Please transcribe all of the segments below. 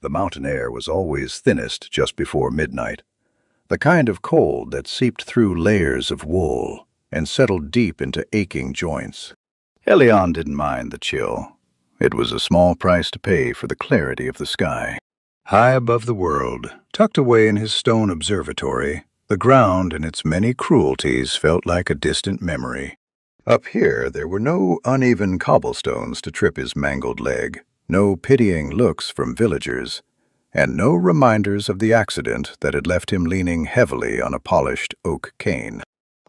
The mountain air was always thinnest just before midnight, the kind of cold that seeped through layers of wool and settled deep into aching joints. Elion didn't mind the chill. It was a small price to pay for the clarity of the sky. High above the world, tucked away in his stone observatory, the ground and its many cruelties felt like a distant memory. Up here, there were no uneven cobblestones to trip his mangled leg, no pitying looks from villagers, and no reminders of the accident that had left him leaning heavily on a polished oak cane.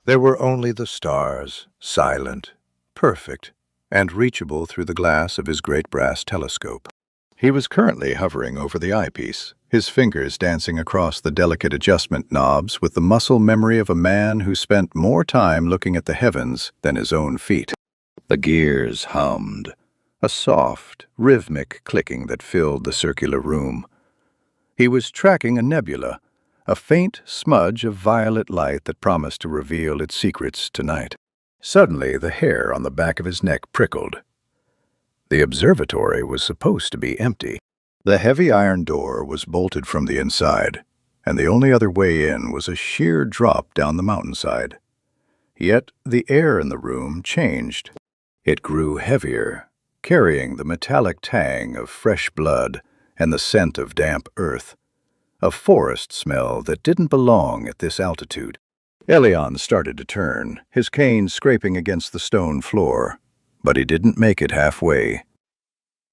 There were only the stars, silent, perfect, and reachable through the glass of his great brass telescope. He was currently hovering over the eyepiece, his fingers dancing across the delicate adjustment knobs with the muscle memory of a man who spent more time looking at the heavens than his own feet. The gears hummed, a soft, rhythmic clicking that filled the circular room. He was tracking a nebula, a faint smudge of violet light that promised to reveal its secrets tonight. Suddenly, the hair on the back of his neck prickled. The observatory was supposed to be empty. The heavy iron door was bolted from the inside, and the only other way in was a sheer drop down the mountainside. Yet the air in the room changed. It grew heavier, carrying the metallic tang of fresh blood and the scent of damp earth, a forest smell that didn't belong at this altitude. Elion started to turn, his cane scraping against the stone floor, but he didn't make it halfway.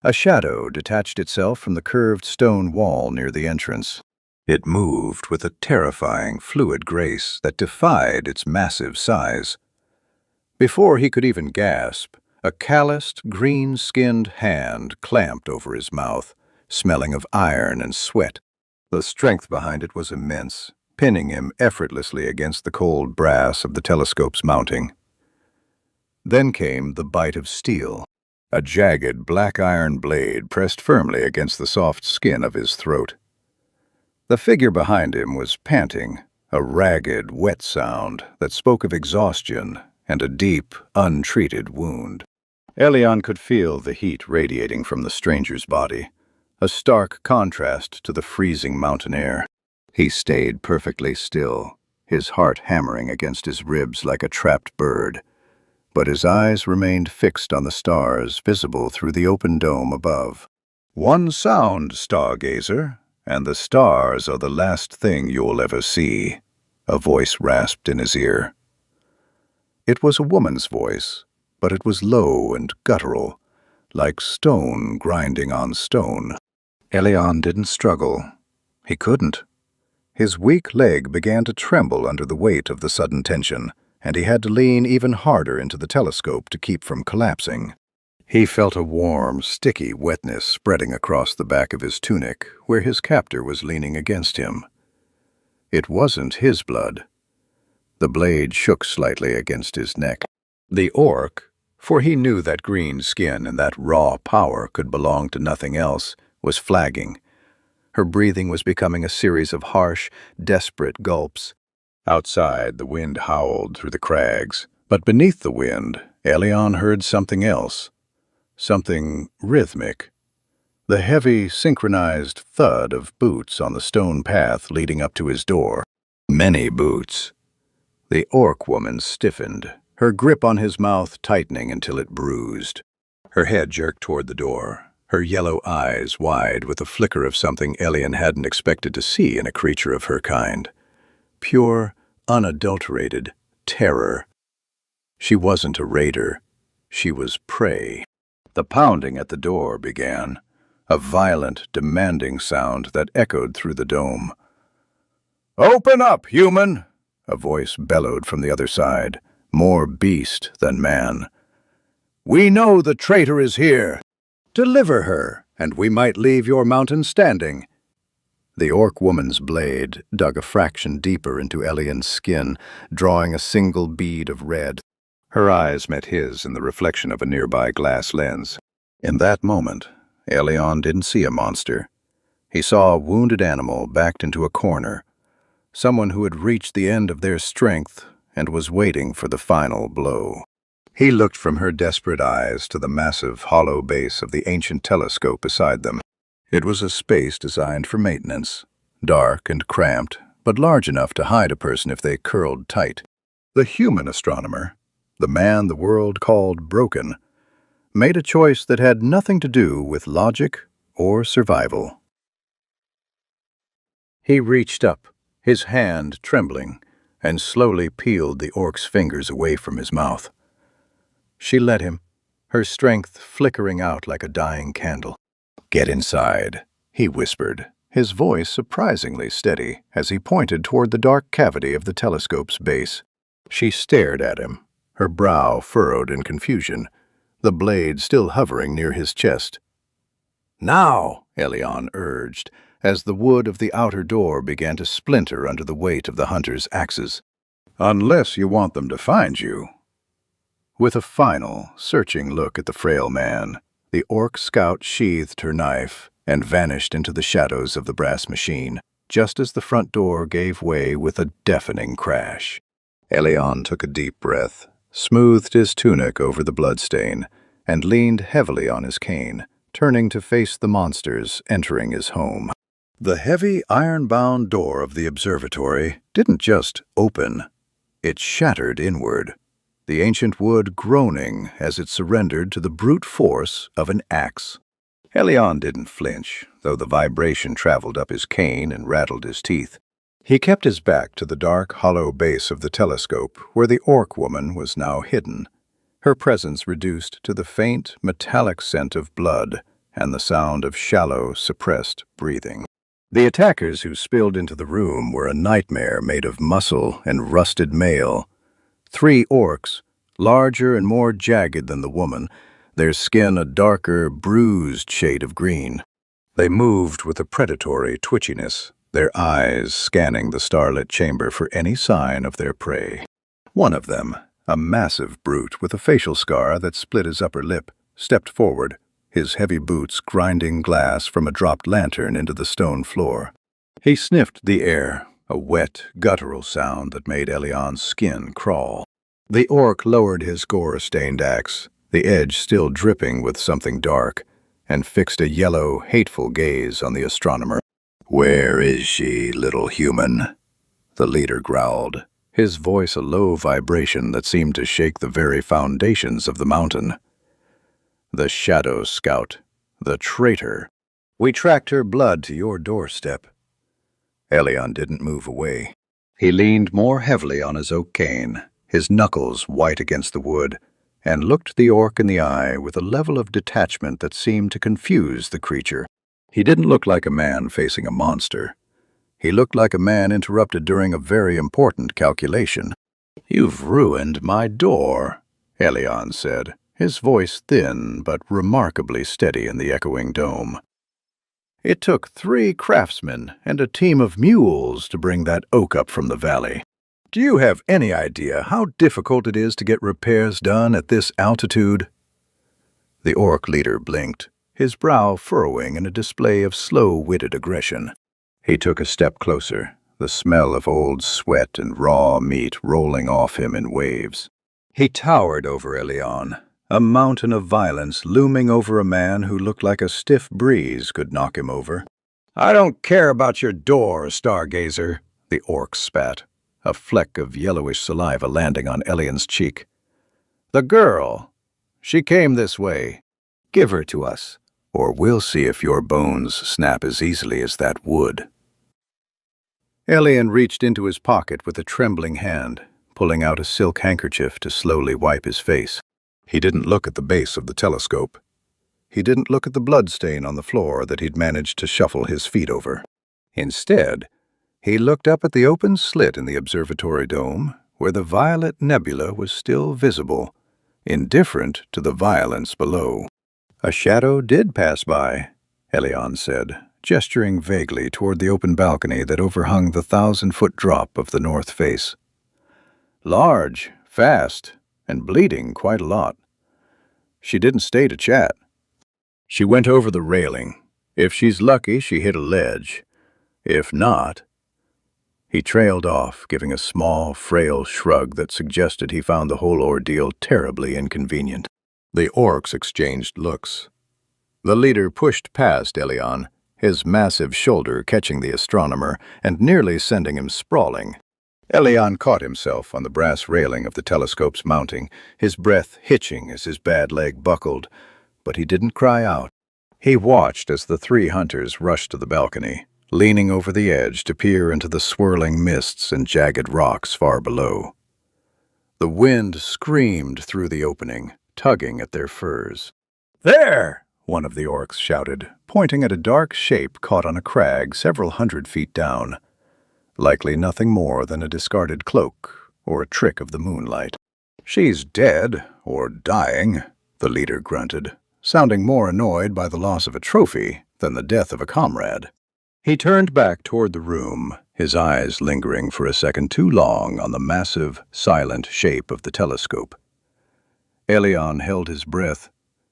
A shadow detached itself from the curved stone wall near the entrance. It moved with a terrifying, fluid grace that defied its massive size. Before he could even gasp, a calloused, green-skinned hand clamped over his mouth, smelling of iron and sweat. The strength behind it was immense, pinning him effortlessly against the cold brass of the telescope's mounting. Then came the bite of steel, a jagged black iron blade pressed firmly against the soft skin of his throat. The figure behind him was panting, a ragged, wet sound that spoke of exhaustion and a deep, untreated wound. Elion could feel the heat radiating from the stranger's body, a stark contrast to the freezing mountain air. He stayed perfectly still, his heart hammering against his ribs like a trapped bird, but his eyes remained fixed on the stars visible through the open dome above. "One sound, stargazer, and the stars are the last thing you'll ever see," a voice rasped in his ear. It was a woman's voice, but it was low and guttural, like stone grinding on stone. Elion didn't struggle. He couldn't. His weak leg began to tremble under the weight of the sudden tension, and he had to lean even harder into the telescope to keep from collapsing. He felt a warm, sticky wetness spreading across the back of his tunic, where his captor was leaning against him. It wasn't his blood. The blade shook slightly against his neck. The orc, for he knew that green skin and that raw power could belong to nothing else, was flagging. Her breathing was becoming a series of harsh, desperate gulps. Outside, the wind howled through the crags, but beneath the wind, Elion heard something else, something rhythmic. The heavy, synchronized thud of boots on the stone path leading up to his door. Many boots. The orc woman stiffened, her grip on his mouth tightening until it bruised. Her head jerked toward the door, her yellow eyes wide with a flicker of something Elion hadn't expected to see in a creature of her kind. Pure, unadulterated terror. She wasn't a raider. She was prey. The pounding at the door began, a violent, demanding sound that echoed through the dome. "Open up, human!" a voice bellowed from the other side, more beast than man. "We know the traitor is here. Deliver her, and we might leave your mountain standing." The orc woman's blade dug a fraction deeper into Elion's skin, drawing a single bead of red. Her eyes met his in the reflection of a nearby glass lens. In that moment, Elion didn't see a monster. He saw a wounded animal backed into a corner, someone who had reached the end of their strength and was waiting for the final blow. He looked from her desperate eyes to the massive, hollow base of the ancient telescope beside them. It was a space designed for maintenance, dark and cramped, but large enough to hide a person if they curled tight. The human astronomer, the man the world called broken, made a choice that had nothing to do with logic or survival. He reached up, his hand trembling, and slowly peeled the orc's fingers away from his mouth. She let him, her strength flickering out like a dying candle. "Get inside," he whispered, his voice surprisingly steady as he pointed toward the dark cavity of the telescope's base. She stared at him, her brow furrowed in confusion, the blade still hovering near his chest. "Now," Elion urged, as the wood of the outer door began to splinter under the weight of the hunter's axes. "Unless you want them to find you." With a final, searching look at the frail man, the orc scout sheathed her knife and vanished into the shadows of the brass machine, just as the front door gave way with a deafening crash. Elion took a deep breath, smoothed his tunic over the bloodstain, and leaned heavily on his cane, turning to face the monsters entering his home. The heavy iron-bound door of the observatory didn't just open, it shattered inward, the ancient wood groaning as it surrendered to the brute force of an axe. Elion didn't flinch, though the vibration traveled up his cane and rattled his teeth. He kept his back to the dark, hollow base of the telescope, where the orc woman was now hidden, her presence reduced to the faint, metallic scent of blood and the sound of shallow, suppressed breathing. The attackers who spilled into the room were a nightmare made of muscle and rusted mail. 3 orcs, larger and more jagged than the woman, their skin a darker, bruised shade of green. They moved with a predatory twitchiness, their eyes scanning the starlit chamber for any sign of their prey. One of them, a massive brute with a facial scar that split his upper lip, stepped forward, his heavy boots grinding glass from a dropped lantern into the stone floor. He sniffed the air, a wet, guttural sound that made Elion's skin crawl. The orc lowered his gore-stained axe, the edge still dripping with something dark, and fixed a yellow, hateful gaze on the astronomer. "Where is she, little human?" the leader growled, his voice a low vibration that seemed to shake the very foundations of the mountain. "The Shadow Scout, the traitor. We tracked her blood to your doorstep." Elion didn't move away. He leaned more heavily on his oak cane, his knuckles white against the wood, and looked the orc in the eye with a level of detachment that seemed to confuse the creature. He didn't look like a man facing a monster. He looked like a man interrupted during a very important calculation. "You've ruined my door," Elion said, his voice thin but remarkably steady in the echoing dome. "It took 3 craftsmen and a team of mules to bring that oak up from the valley. Do you have any idea how difficult it is to get repairs done at this altitude?" The orc leader blinked, his brow furrowing in a display of slow-witted aggression. He took a step closer, the smell of old sweat and raw meat rolling off him in waves. He towered over Elion, a mountain of violence looming over a man who looked like a stiff breeze could knock him over. "I don't care about your door, stargazer," the orc spat, a fleck of yellowish saliva landing on Elion's cheek. "The girl, she came this way. Give her to us, or we'll see if your bones snap as easily as that wood." Elion reached into his pocket with a trembling hand, pulling out a silk handkerchief to slowly wipe his face. He didn't look at the base of the telescope. He didn't look at the bloodstain on the floor that he'd managed to shuffle his feet over. Instead, he looked up at the open slit in the observatory dome, where the violet nebula was still visible, indifferent to the violence below. "A shadow did pass by," Elion said, gesturing vaguely toward the open balcony that overhung the 1,000-foot drop of the north face. "Large, fast, and bleeding quite a lot. She didn't stay to chat. She went over the railing. If she's lucky, she hit a ledge. If not—" He trailed off, giving a small, frail shrug that suggested he found the whole ordeal terribly inconvenient. The orcs exchanged looks. The leader pushed past Elion, his massive shoulder catching the astronomer and nearly sending him sprawling. Elion caught himself on the brass railing of the telescope's mounting, his breath hitching as his bad leg buckled, but he didn't cry out. He watched as the three hunters rushed to the balcony, leaning over the edge to peer into the swirling mists and jagged rocks far below. The wind screamed through the opening, tugging at their furs. "There!" one of the orcs shouted, pointing at a dark shape caught on a crag several 100 feet down. Likely nothing more than a discarded cloak or a trick of the moonlight. "She's dead, or dying," the leader grunted, sounding more annoyed by the loss of a trophy than the death of a comrade. He turned back toward the room, his eyes lingering for a second too long on the massive, silent shape of the telescope. Elion held his breath,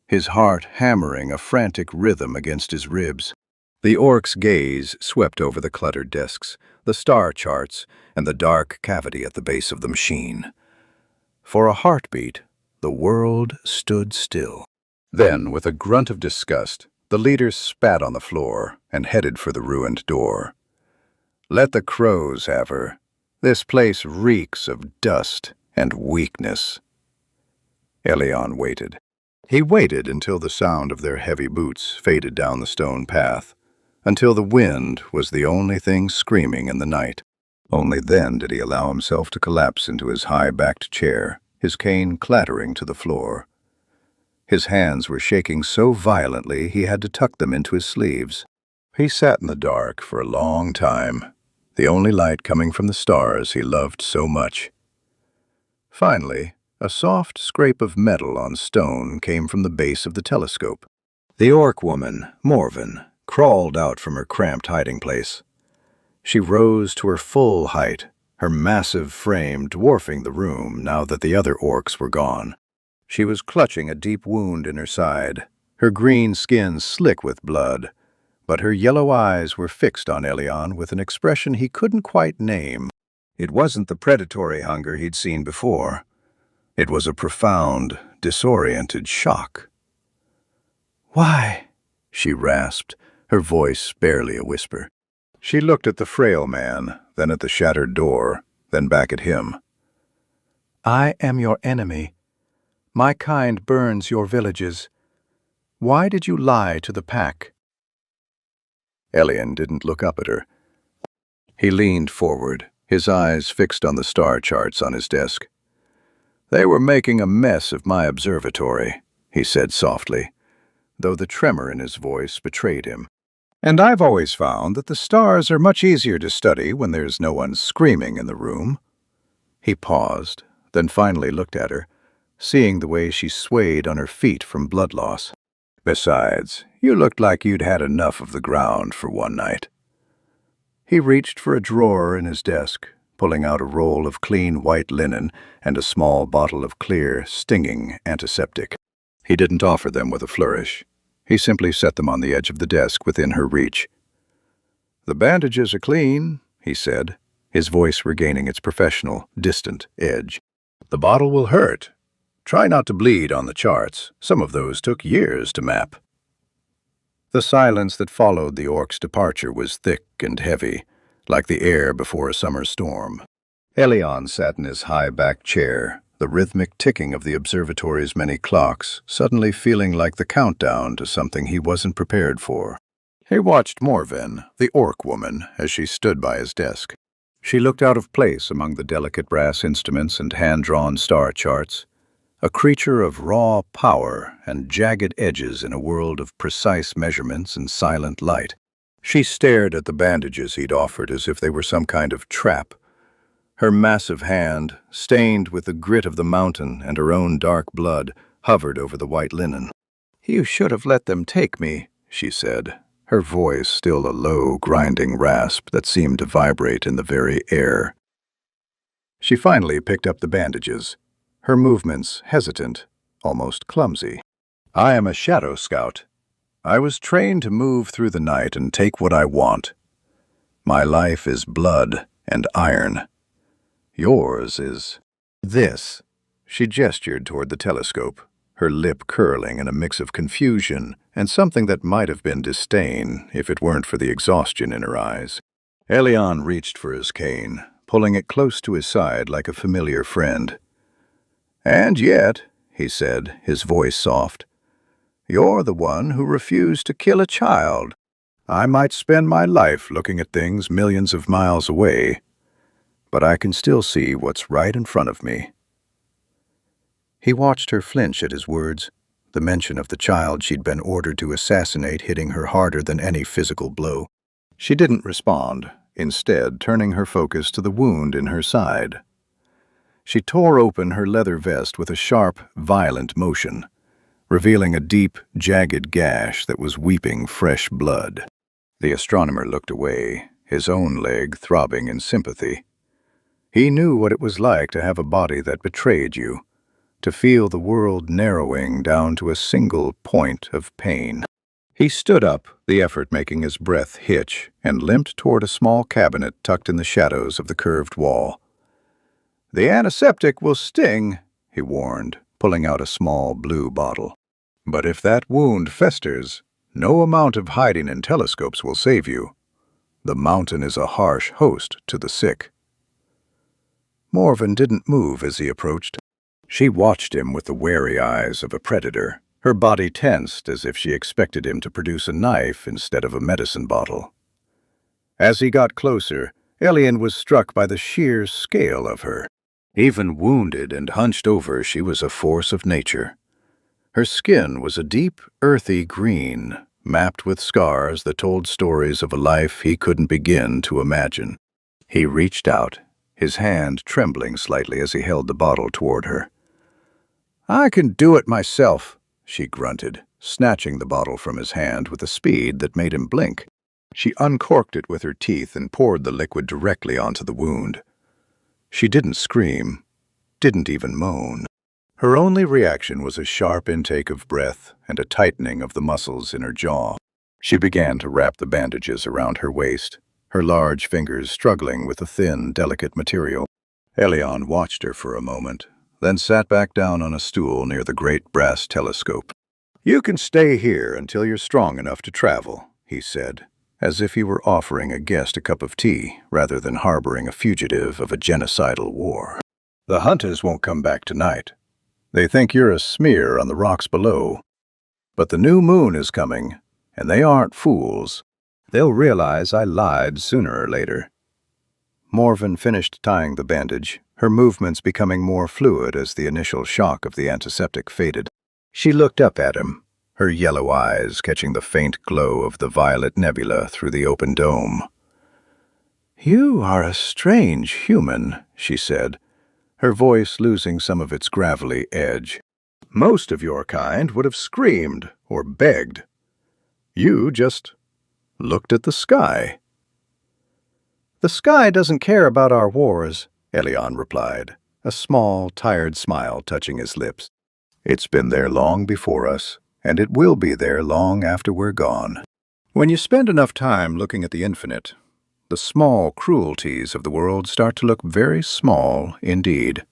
his heart hammering a frantic rhythm against his ribs. The orc's gaze swept over the cluttered desks, the star charts, and the dark cavity at the base of the machine. For a heartbeat, the world stood still. Then, with a grunt of disgust, the leader spat on the floor and headed for the ruined door. "Let the crows have her. This place reeks of dust and weakness." Elion waited. He waited until the sound of their heavy boots faded down the stone path, until the wind was the only thing screaming in the night. Only then did he allow himself to collapse into his high-backed chair, his cane clattering to the floor. His hands were shaking so violently he had to tuck them into his sleeves. He sat in the dark for a long time, the only light coming from the stars he loved so much. Finally, a soft scrape of metal on stone came from the base of the telescope. The orc woman, Morven, crawled out from her cramped hiding place. She rose to her full height, her massive frame dwarfing the room now that the other orcs were gone. She was clutching a deep wound in her side, her green skin slick with blood, but her yellow eyes were fixed on Elion with an expression he couldn't quite name. It wasn't the predatory hunger he'd seen before. It was a profound, disoriented shock. "Why?" she rasped, her voice barely a whisper. She looked at the frail man, then at the shattered door, then back at him. "I am your enemy. My kind burns your villages. Why did you lie to the pack?" Elion didn't look up at her. He leaned forward, his eyes fixed on the star charts on his desk. "They were making a mess of my observatory," he said softly, though the tremor in his voice betrayed him. "And I've always found that the stars are much easier to study when there's no one screaming in the room." He paused, then finally looked at her, seeing the way she swayed on her feet from blood loss. "Besides, you looked like you'd had enough of the ground for one night." He reached for a drawer in his desk, pulling out a roll of clean white linen and a small bottle of clear, stinging antiseptic. He didn't offer them with a flourish. He simply set them on the edge of the desk within her reach. "The bandages are clean," he said, his voice regaining its professional, distant edge. "The bottle will hurt. Try not to bleed on the charts. Some of those took years to map." The silence that followed the orc's departure was thick and heavy, like the air before a summer storm. Elion sat in his high-backed chair, the rhythmic ticking of the observatory's many clocks suddenly feeling like the countdown to something he wasn't prepared for. He watched Morven, the orc woman, as she stood by his desk. She looked out of place among the delicate brass instruments and hand-drawn star charts, a creature of raw power and jagged edges in a world of precise measurements and silent light. She stared at the bandages he'd offered as if they were some kind of trap. Her massive hand, stained with the grit of the mountain and her own dark blood, hovered over the white linen. "You should have let them take me," she said, her voice still a low, grinding rasp that seemed to vibrate in the very air. She finally picked up the bandages, her movements hesitant, almost clumsy. "I am a shadow scout. I was trained to move through the night and take what I want. My life is blood and iron. Yours is this." She gestured toward the telescope, her lip curling in a mix of confusion and something that might have been disdain if it weren't for the exhaustion in her eyes. Elion reached for his cane, pulling it close to his side like a familiar friend. "And yet," he said, his voice soft, "you're the one who refused to kill a child. I might spend my life looking at things millions of miles away, but I can still see what's right in front of me." He watched her flinch at his words, the mention of the child she'd been ordered to assassinate hitting her harder than any physical blow. She didn't respond, instead turning her focus to the wound in her side. She tore open her leather vest with a sharp, violent motion, revealing a deep, jagged gash that was weeping fresh blood. The astronomer looked away, his own leg throbbing in sympathy. He knew what it was like to have a body that betrayed you, to feel the world narrowing down to a single point of pain. He stood up, the effort making his breath hitch, and limped toward a small cabinet tucked in the shadows of the curved wall. "The antiseptic will sting," he warned, pulling out a small blue bottle. "But if that wound festers, no amount of hiding in telescopes will save you. The mountain is a harsh host to the sick." Morven didn't move as he approached. She watched him with the wary eyes of a predator, her body tensed as if she expected him to produce a knife instead of a medicine bottle. As he got closer, Elion was struck by the sheer scale of her. Even wounded and hunched over, she was a force of nature. Her skin was a deep, earthy green, mapped with scars that told stories of a life he couldn't begin to imagine. He reached out, his hand trembling slightly as he held the bottle toward her. "I can do it myself," she grunted, snatching the bottle from his hand with a speed that made him blink. She uncorked it with her teeth and poured the liquid directly onto the wound. She didn't scream, didn't even moan. Her only reaction was a sharp intake of breath and a tightening of the muscles in her jaw. She began to wrap the bandages around her waist, her large fingers struggling with the thin, delicate material. Elion watched her for a moment, then sat back down on a stool near the great brass telescope. "You can stay here until you're strong enough to travel," he said, as if he were offering a guest a cup of tea rather than harboring a fugitive of a genocidal war. "The hunters won't come back tonight. They think you're a smear on the rocks below. But the new moon is coming, and they aren't fools. They'll realize I lied sooner or later." Morven finished tying the bandage, her movements becoming more fluid as the initial shock of the antiseptic faded. She looked up at him, her yellow eyes catching the faint glow of the violet nebula through the open dome. "You are a strange human," she said, her voice losing some of its gravelly edge. "Most of your kind would have screamed or begged. You just looked at the sky." "The sky doesn't care about our wars," Elion replied, a small, tired smile touching his lips. "It's been there long before us, and it will be there long after we're gone. When you spend enough time looking at the infinite, the small cruelties of the world start to look very small indeed."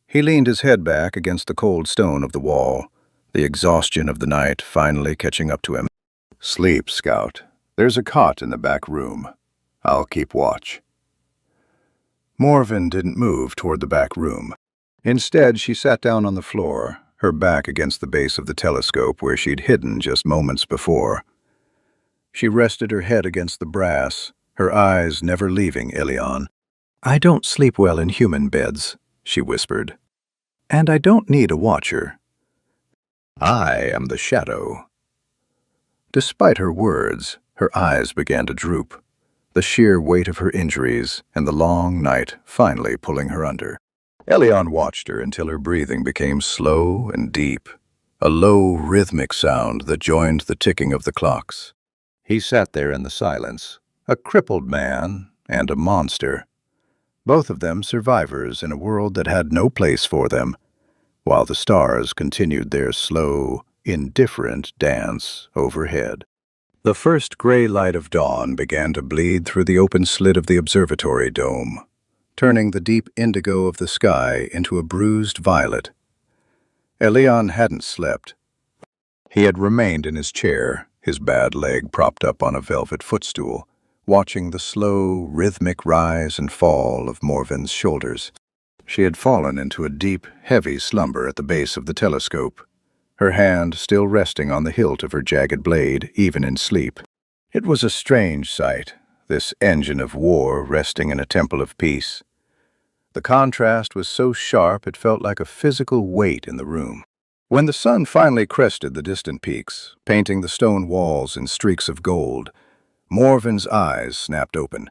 He leaned his head back against the cold stone of the wall, the exhaustion of the night finally catching up to him. "Sleep, Scout. There's a cot in the back room. I'll keep watch." Morven didn't move toward the back room. Instead, she sat down on the floor, her back against the base of the telescope where she'd hidden just moments before. She rested her head against the brass, her eyes never leaving Elion. "I don't sleep well in human beds," she whispered. "And I don't need a watcher. I am the shadow." Despite her words, her eyes began to droop, the sheer weight of her injuries and the long night finally pulling her under. Elion watched her until her breathing became slow and deep, a low, rhythmic sound that joined the ticking of the clocks. He sat there in the silence, a crippled man and a monster, both of them survivors in a world that had no place for them, while the stars continued their slow, indifferent dance overhead. The first gray light of dawn began to bleed through the open slit of the observatory dome, turning the deep indigo of the sky into a bruised violet. Elion hadn't slept. He had remained in his chair, his bad leg propped up on a velvet footstool, watching the slow, rhythmic rise and fall of Morven's shoulders. She had fallen into a deep, heavy slumber at the base of the telescope, her hand still resting on the hilt of her jagged blade, even in sleep. It was a strange sight, this engine of war resting in a temple of peace. The contrast was so sharp it felt like a physical weight in the room. When the sun finally crested the distant peaks, painting the stone walls in streaks of gold, Morven's eyes snapped open.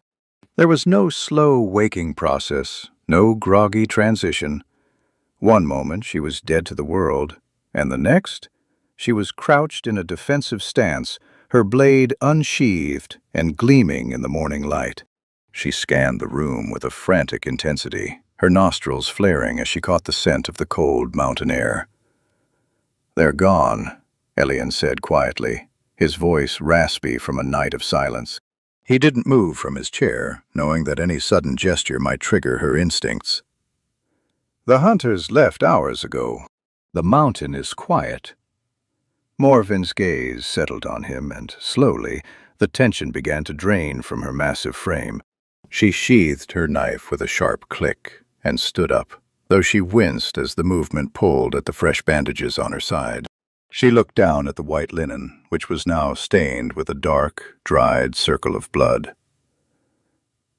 There was no slow waking process, no groggy transition. One moment she was dead to the world, and the next, she was crouched in a defensive stance, her blade unsheathed and gleaming in the morning light. She scanned the room with a frantic intensity, her nostrils flaring as she caught the scent of the cold mountain air. "They're gone," Elion said quietly, his voice raspy from a night of silence. He didn't move from his chair, knowing that any sudden gesture might trigger her instincts. "The hunters left hours ago. The mountain is quiet." Morven's gaze settled on him, and slowly the tension began to drain from her massive frame. She sheathed her knife with a sharp click and stood up, though she winced as the movement pulled at the fresh bandages on her side. She looked down at the white linen, which was now stained with a dark, dried circle of blood.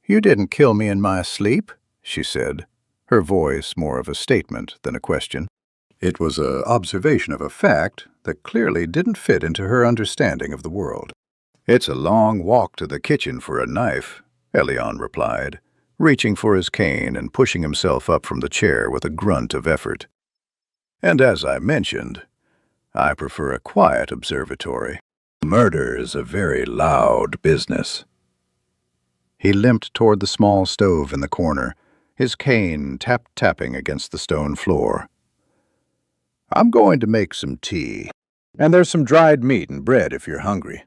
"You didn't kill me in my sleep," she said, her voice more of a statement than a question. It was an observation of a fact that clearly didn't fit into her understanding of the world. "It's a long walk to the kitchen for a knife," Elion replied, reaching for his cane and pushing himself up from the chair with a grunt of effort. "And as I mentioned, I prefer a quiet observatory. Murder is a very loud business." He limped toward the small stove in the corner, his cane tap-tapping against the stone floor. "I'm going to make some tea. And there's some dried meat and bread if you're hungry.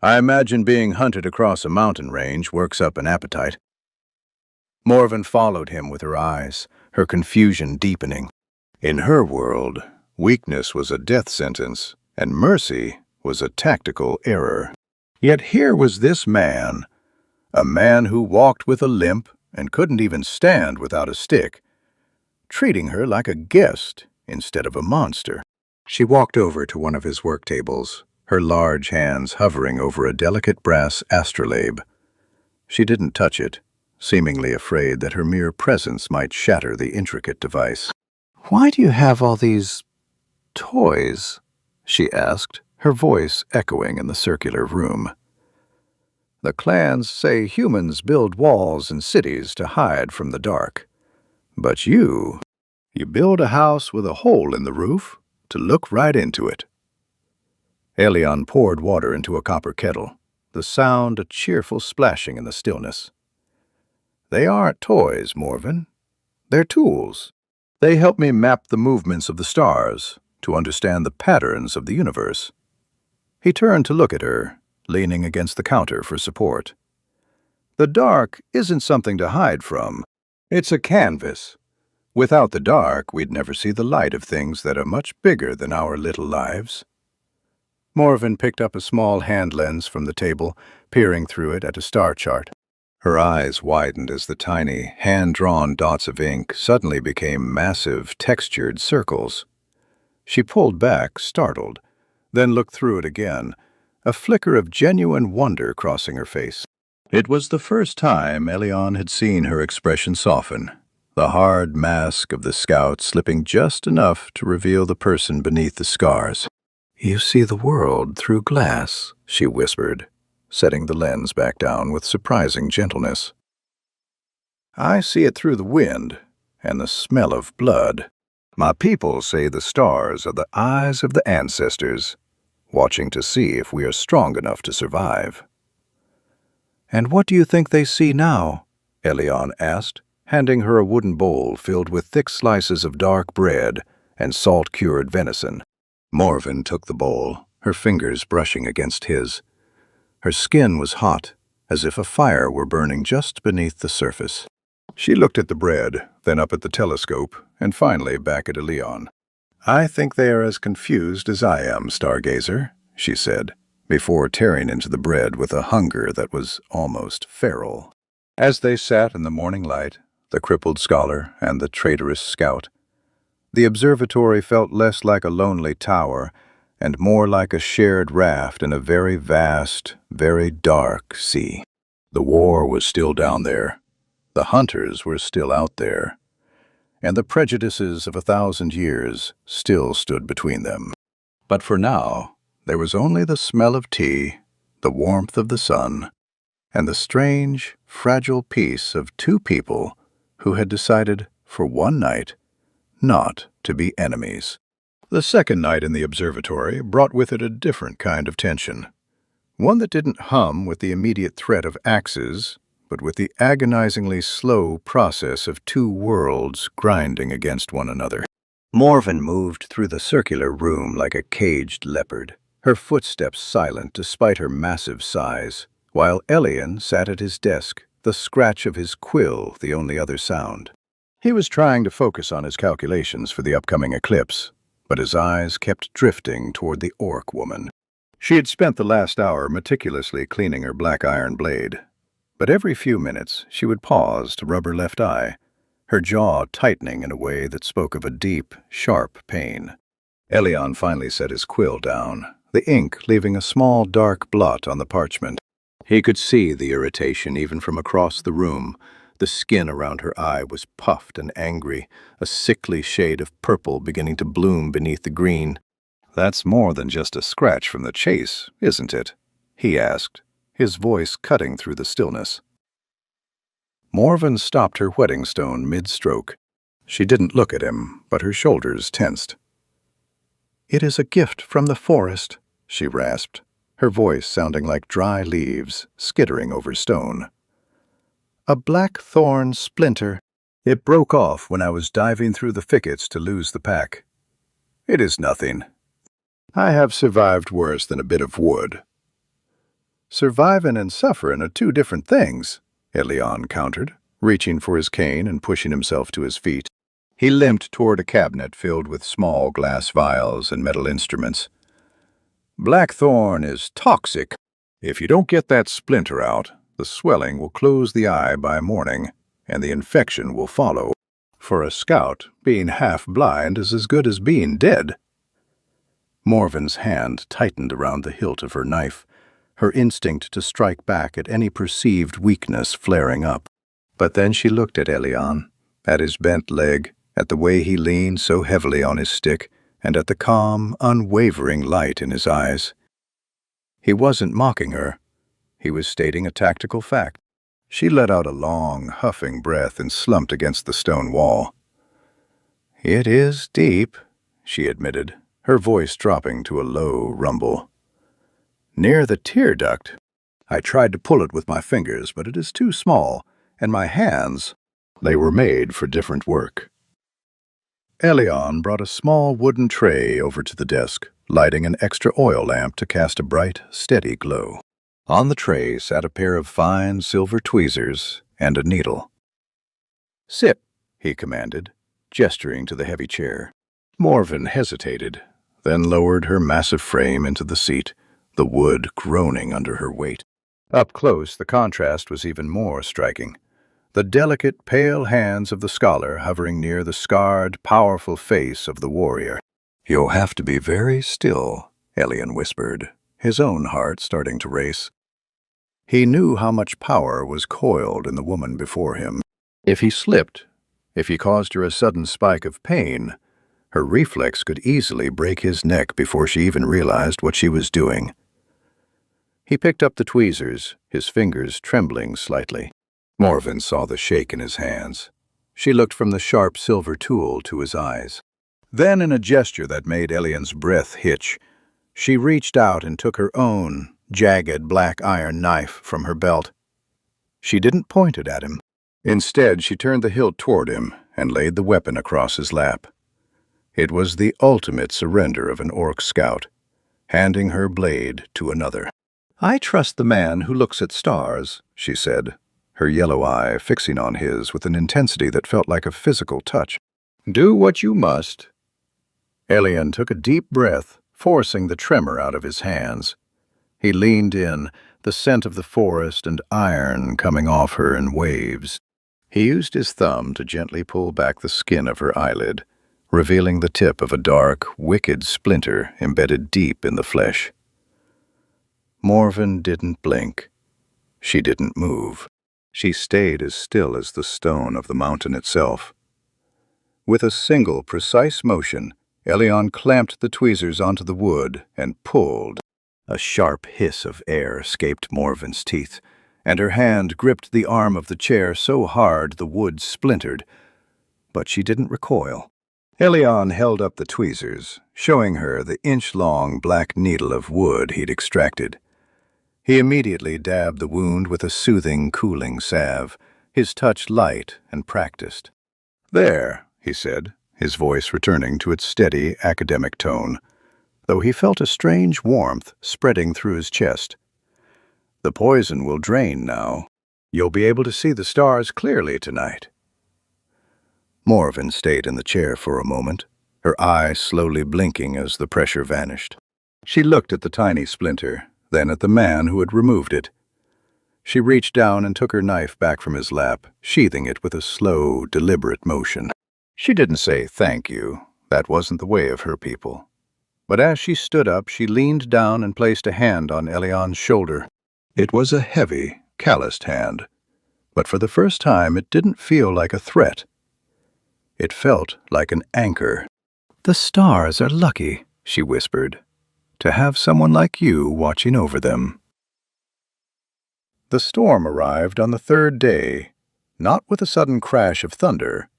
I imagine being hunted across a mountain range works up an appetite." Morven followed him with her eyes, her confusion deepening. In her world, weakness was a death sentence, and mercy was a tactical error. Yet here was this man, a man who walked with a limp and couldn't even stand without a stick, treating her like a guest instead of a monster. She walked over to one of his work tables, her large hands hovering over a delicate brass astrolabe. She didn't touch it, seemingly afraid that her mere presence might shatter the intricate device. "Why do you have all these toys?" she asked, her voice echoing in the circular room. "The clans say humans build walls and cities to hide from the dark. But you build a house with a hole in the roof to look right into it." Elion poured water into a copper kettle, the sound a cheerful splashing in the stillness. "They aren't toys, Morven. They're tools. They help me map the movements of the stars, to understand the patterns of the universe." He turned to look at her, leaning against the counter for support. "The dark isn't something to hide from. It's a canvas. Without the dark, we'd never see the light of things that are much bigger than our little lives." Morven picked up a small hand lens from the table, peering through it at a star chart. Her eyes widened as the tiny, hand-drawn dots of ink suddenly became massive, textured circles. She pulled back, startled, then looked through it again, a flicker of genuine wonder crossing her face. It was the first time Elion had seen her expression soften, the hard mask of the scout slipping just enough to reveal the person beneath the scars. "You see the world through glass," she whispered, setting the lens back down with surprising gentleness. "I see it through the wind and the smell of blood. My people say the stars are the eyes of the ancestors, watching to see if we are strong enough to survive." "And what do you think they see now?" Elion asked, handing her a wooden bowl filled with thick slices of dark bread and salt-cured venison. Morven took the bowl, her fingers brushing against his. Her skin was hot, as if a fire were burning just beneath the surface. She looked at the bread, then up at the telescope, and finally back at Elion. "I think they are as confused as I am, Stargazer," she said, before tearing into the bread with a hunger that was almost feral. As they sat in the morning light, the crippled scholar and the traitorous scout, the observatory felt less like a lonely tower and more like a shared raft in a very vast, very dark sea. The war was still down there. The hunters were still out there. And the prejudices of 1,000 years still stood between them. But for now, there was only the smell of tea, the warmth of the sun, and the strange, fragile peace of two people who had decided, for one night, not to be enemies. The second night in the observatory brought with it a different kind of tension, one that didn't hum with the immediate threat of axes, but with the agonizingly slow process of two worlds grinding against one another. Morven moved through the circular room like a caged leopard, her footsteps silent despite her massive size, while Elian sat at his desk, the scratch of his quill the only other sound. He was trying to focus on his calculations for the upcoming eclipse, but his eyes kept drifting toward the orc woman. She had spent the last hour meticulously cleaning her black iron blade, but every few minutes she would pause to rub her left eye, her jaw tightening in a way that spoke of a deep, sharp pain. Elian finally set his quill down, the ink leaving a small dark blot on the parchment. He could see the irritation even from across the room. The skin around her eye was puffed and angry, a sickly shade of purple beginning to bloom beneath the green. "That's more than just a scratch from the chase, isn't it?" he asked, his voice cutting through the stillness. Morven stopped her wedding stone mid-stroke. She didn't look at him, but her shoulders tensed. "It is a gift from the forest," she rasped, her voice sounding like dry leaves skittering over stone. "A black thorn splinter. It broke off when I was diving through the thickets to lose the pack. It is nothing. I have survived worse than a bit of wood." "Survivin' and sufferin' are two different things," Elian countered, reaching for his cane and pushing himself to his feet. He limped toward a cabinet filled with small glass vials and metal instruments. "Blackthorn is toxic. If you don't get that splinter out, the swelling will close the eye by morning, and the infection will follow. For a scout, being half-blind is as good as being dead." Morven's hand tightened around the hilt of her knife, her instinct to strike back at any perceived weakness flaring up. But then she looked at Elian, at his bent leg, at the way he leaned so heavily on his stick, and at the calm, unwavering light in his eyes. He wasn't mocking her. He was stating a tactical fact. She let out a long, huffing breath and slumped against the stone wall. "It is deep," she admitted, her voice dropping to a low rumble. "Near the tear duct. I tried to pull it with my fingers, but it is too small, and my hands, they were made for different work." Elian brought a small wooden tray over to the desk, lighting an extra oil lamp to cast a bright, steady glow. On the tray sat a pair of fine silver tweezers and a needle. "Sit," he commanded, gesturing to the heavy chair. Morven hesitated, then lowered her massive frame into the seat, the wood groaning under her weight. Up close, the contrast was even more striking. The delicate, pale hands of the scholar hovering near the scarred, powerful face of the warrior. "You'll have to be very still," Elian whispered, his own heart starting to race. He knew how much power was coiled in the woman before him. If he slipped, if he caused her a sudden spike of pain, her reflex could easily break his neck before she even realized what she was doing. He picked up the tweezers, his fingers trembling slightly. Morven saw the shake in his hands. She looked from the sharp silver tool to his eyes. Then, in a gesture that made Elian's breath hitch, she reached out and took her own jagged black iron knife from her belt. She didn't point it at him. Instead, she turned the hilt toward him and laid the weapon across his lap. It was the ultimate surrender of an orc scout, handing her blade to another. "I trust the man who looks at stars," she said, her yellow eye fixing on his with an intensity that felt like a physical touch. "Do what you must." Elian took a deep breath, forcing the tremor out of his hands. He leaned in, the scent of the forest and iron coming off her in waves. He used his thumb to gently pull back the skin of her eyelid, revealing the tip of a dark, wicked splinter embedded deep in the flesh. Morven didn't blink. She didn't move. She stayed as still as the stone of the mountain itself. With a single, precise motion, Elian clamped the tweezers onto the wood and pulled. A sharp hiss of air escaped Morven's teeth, and her hand gripped the arm of the chair so hard the wood splintered. But she didn't recoil. Elian held up the tweezers, showing her the inch-long black needle of wood he'd extracted. He immediately dabbed the wound with a soothing, cooling salve, his touch light and practiced. "There," he said, his voice returning to its steady, academic tone, though he felt a strange warmth spreading through his chest. "The poison will drain now. You'll be able to see the stars clearly tonight." Morven stayed in the chair for a moment, her eye slowly blinking as the pressure vanished. She looked at the tiny splinter, then at the man who had removed it. She reached down and took her knife back from his lap, sheathing it with a slow, deliberate motion. She didn't say thank you. That wasn't the way of her people. But as she stood up, she leaned down and placed a hand on Elian's shoulder. It was a heavy, calloused hand, but for the first time it didn't feel like a threat. It felt like an anchor. "The stars are lucky," she whispered, "to have someone like you watching over them." The storm arrived on the third day, not with a sudden crash of thunder,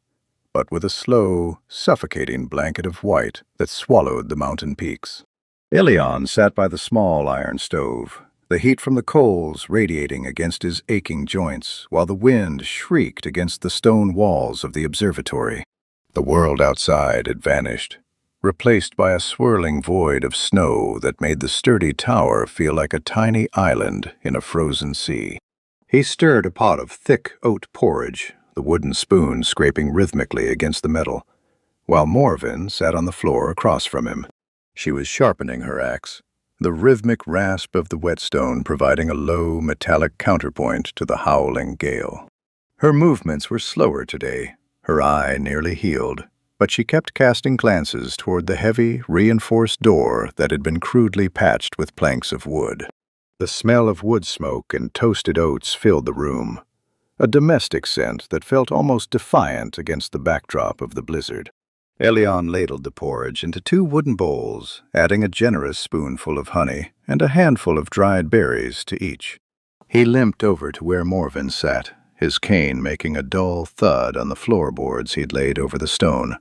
but with a slow, suffocating blanket of white that swallowed the mountain peaks. Elian sat by the small iron stove, the heat from the coals radiating against his aching joints, while the wind shrieked against the stone walls of the observatory. The world outside had vanished, replaced by a swirling void of snow that made the sturdy tower feel like a tiny island in a frozen sea. He stirred a pot of thick oat porridge, the wooden spoon scraping rhythmically against the metal, while Morven sat on the floor across from him. She was sharpening her axe, the rhythmic rasp of the whetstone providing a low, metallic counterpoint to the howling gale. Her movements were slower today, her eye nearly healed, but she kept casting glances toward the heavy, reinforced door that had been crudely patched with planks of wood. The smell of wood smoke and toasted oats filled the room, a domestic scent that felt almost defiant against the backdrop of the blizzard. Elian ladled the porridge into 2 wooden bowls, adding a generous spoonful of honey and a handful of dried berries to each. He limped over to where Morven sat, his cane making a dull thud on the floorboards he'd laid over the stone.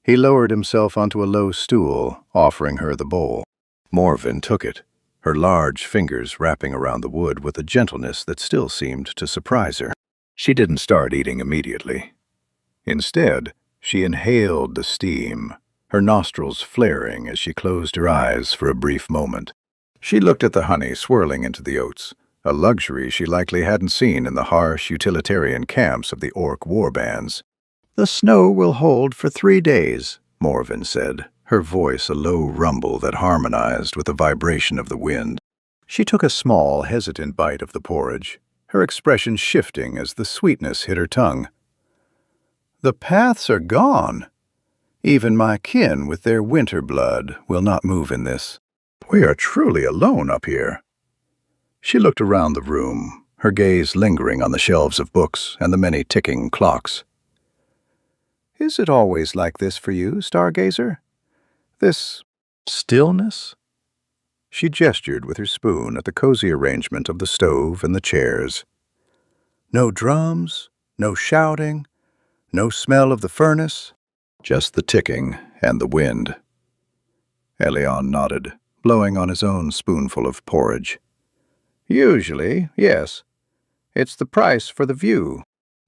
He lowered himself onto a low stool, offering her the bowl. Morven took it, her large fingers wrapping around the wood with a gentleness that still seemed to surprise her. She didn't start eating immediately. Instead, she inhaled the steam, her nostrils flaring as she closed her eyes for a brief moment. She looked at the honey swirling into the oats, a luxury she likely hadn't seen in the harsh utilitarian camps of the orc warbands. "The snow will hold for 3 days, Morven said, her voice a low rumble that harmonized with the vibration of the wind. She took a small, hesitant bite of the porridge, her expression shifting as the sweetness hit her tongue. "The paths are gone. Even my kin with their winter blood will not move in this. We are truly alone up here." She looked around the room, her gaze lingering on the shelves of books and the many ticking clocks. "Is it always like this for you, stargazer? This stillness?" She gestured with her spoon at the cozy arrangement of the stove and the chairs. "No drums, no shouting, no smell of the furnace, just the ticking and the wind." Elian nodded, blowing on his own spoonful of porridge. "Usually, yes. It's the price for the view.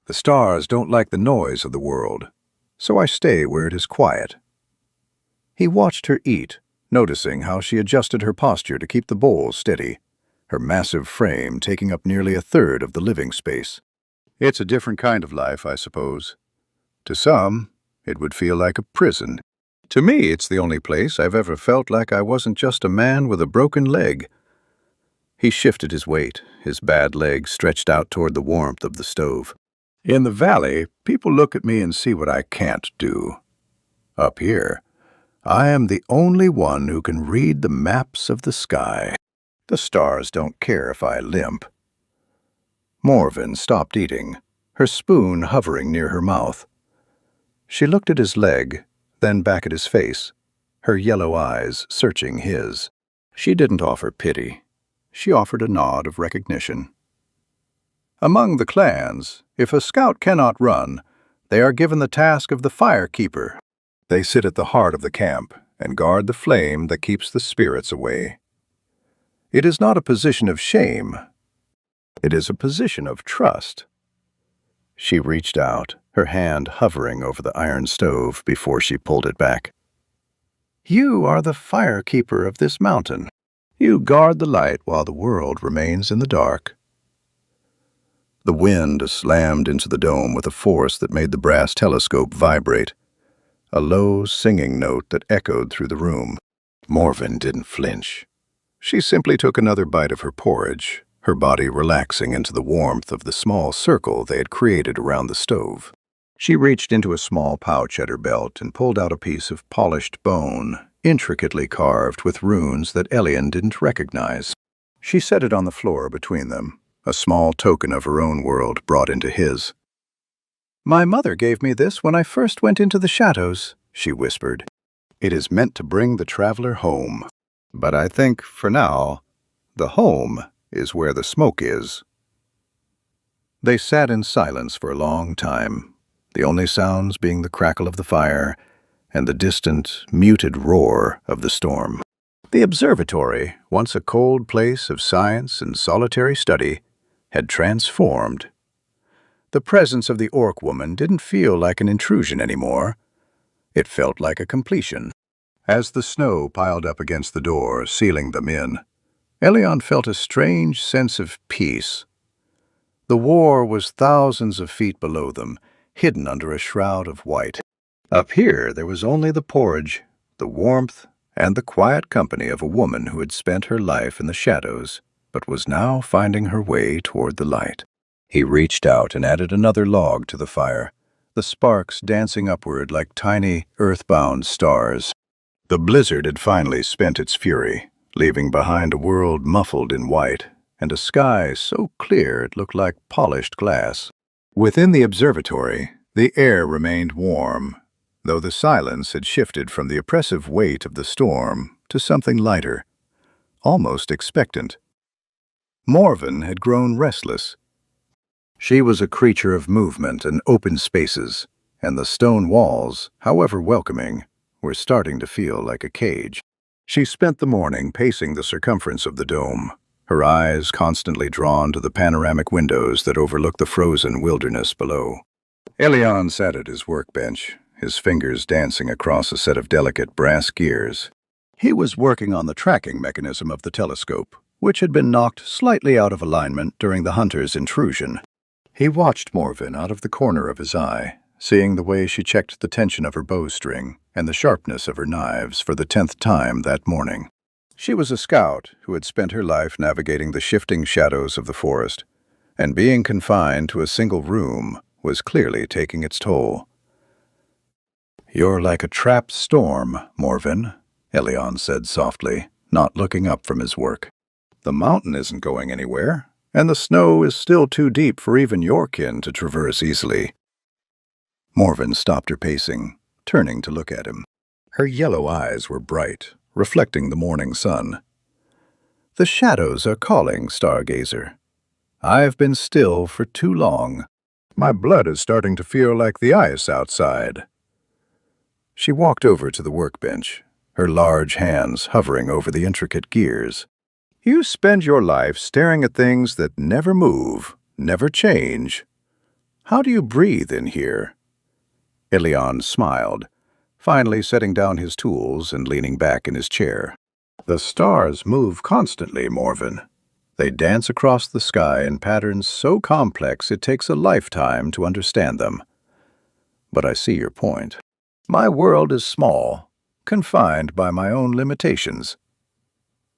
The stars don't like the noise of the world, so I stay where it is quiet." He watched her eat, noticing how she adjusted her posture to keep the bowl steady, her massive frame taking up nearly a third of the living space. "It's a different kind of life, I suppose. To some, it would feel like a prison." To me, it's the only place I've ever felt like I wasn't just a man with a broken leg. He shifted his weight, his bad leg stretched out toward the warmth of the stove. In the valley, people look at me and see what I can't do. Up here, I am the only one who can read the maps of the sky. The stars don't care if I limp. Morven stopped eating, her spoon hovering near her mouth. She looked at his leg, then back at his face, her yellow eyes searching his. She didn't offer pity. She offered a nod of recognition. Among the clans, if a scout cannot run, they are given the task of the fire keeper. They sit at the heart of the camp and guard the flame that keeps the spirits away. It is not a position of shame. It is a position of trust. She reached out, her hand hovering over the iron stove before she pulled it back. You are the fire keeper of this mountain. You guard the light while the world remains in the dark. The wind slammed into the dome with a force that made the brass telescope vibrate, a low singing note that echoed through the room. Morven didn't flinch. She simply took another bite of her porridge, her body relaxing into the warmth of the small circle they had created around the stove. She reached into a small pouch at her belt and pulled out a piece of polished bone, intricately carved with runes that Elian didn't recognize. She set it on the floor between them, a small token of her own world brought into his. My mother gave me this when I first went into the shadows, she whispered. It is meant to bring the traveler home. But I think, for now, the home is where the smoke is. They sat in silence for a long time, the only sounds being the crackle of the fire and the distant, muted roar of the storm. The observatory, once a cold place of science and solitary study, had transformed. The presence of the orc woman didn't feel like an intrusion anymore. It felt like a completion. As the snow piled up against the door, sealing them in, Elian felt a strange sense of peace. The war was thousands of feet below them, hidden under a shroud of white. Up here there was only the porridge, the warmth, and the quiet company of a woman who had spent her life in the shadows, but was now finding her way toward the light. He reached out and added another log to the fire, the sparks dancing upward like tiny, earthbound stars. The blizzard had finally spent its fury, leaving behind a world muffled in white, and a sky so clear it looked like polished glass. Within the observatory, the air remained warm, though the silence had shifted from the oppressive weight of the storm to something lighter, almost expectant. Morven had grown restless. She was a creature of movement and open spaces, and the stone walls, however welcoming, were starting to feel like a cage. She spent the morning pacing the circumference of the dome, her eyes constantly drawn to the panoramic windows that overlooked the frozen wilderness below. Elian sat at his workbench, his fingers dancing across a set of delicate brass gears. He was working on the tracking mechanism of the telescope, which had been knocked slightly out of alignment during the hunter's intrusion. He watched Morven out of the corner of his eye, seeing the way she checked the tension of her bowstring and the sharpness of her knives for the 10th time that morning. She was a scout who had spent her life navigating the shifting shadows of the forest, and being confined to a single room was clearly taking its toll. You're like a trapped storm, Morven, Elian said softly, not looking up from his work. The mountain isn't going anywhere, and the snow is still too deep for even your kin to traverse easily. Morven stopped her pacing, turning to look at him. Her yellow eyes were bright, reflecting the morning sun. The shadows are calling, stargazer. I've been still for too long. My blood is starting to feel like the ice outside. She walked over to the workbench, her large hands hovering over the intricate gears. You spend your life staring at things that never move, never change. How do you breathe in here? Elian smiled, finally setting down his tools and leaning back in his chair. The stars move constantly, Morven. They dance across the sky in patterns so complex it takes a lifetime to understand them. But I see your point. My world is small, confined by my own limitations.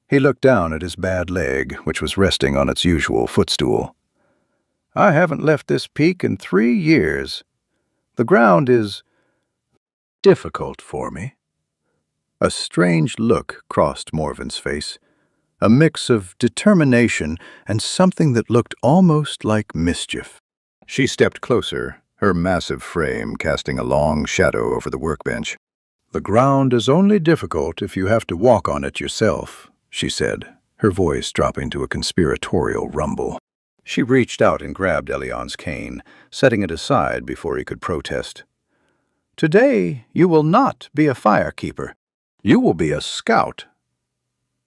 He looked down at his bad leg, which was resting on its usual footstool. I haven't left this peak in 3 years. The ground is difficult for me. A strange look crossed Morven's face, a mix of determination and something that looked almost like mischief. She stepped closer, her massive frame casting a long shadow over the workbench. The ground is only difficult if you have to walk on it yourself, she said, her voice dropping to a conspiratorial rumble. She reached out and grabbed Elion's cane, setting it aside before he could protest. Today you will not be a firekeeper. You will be a scout.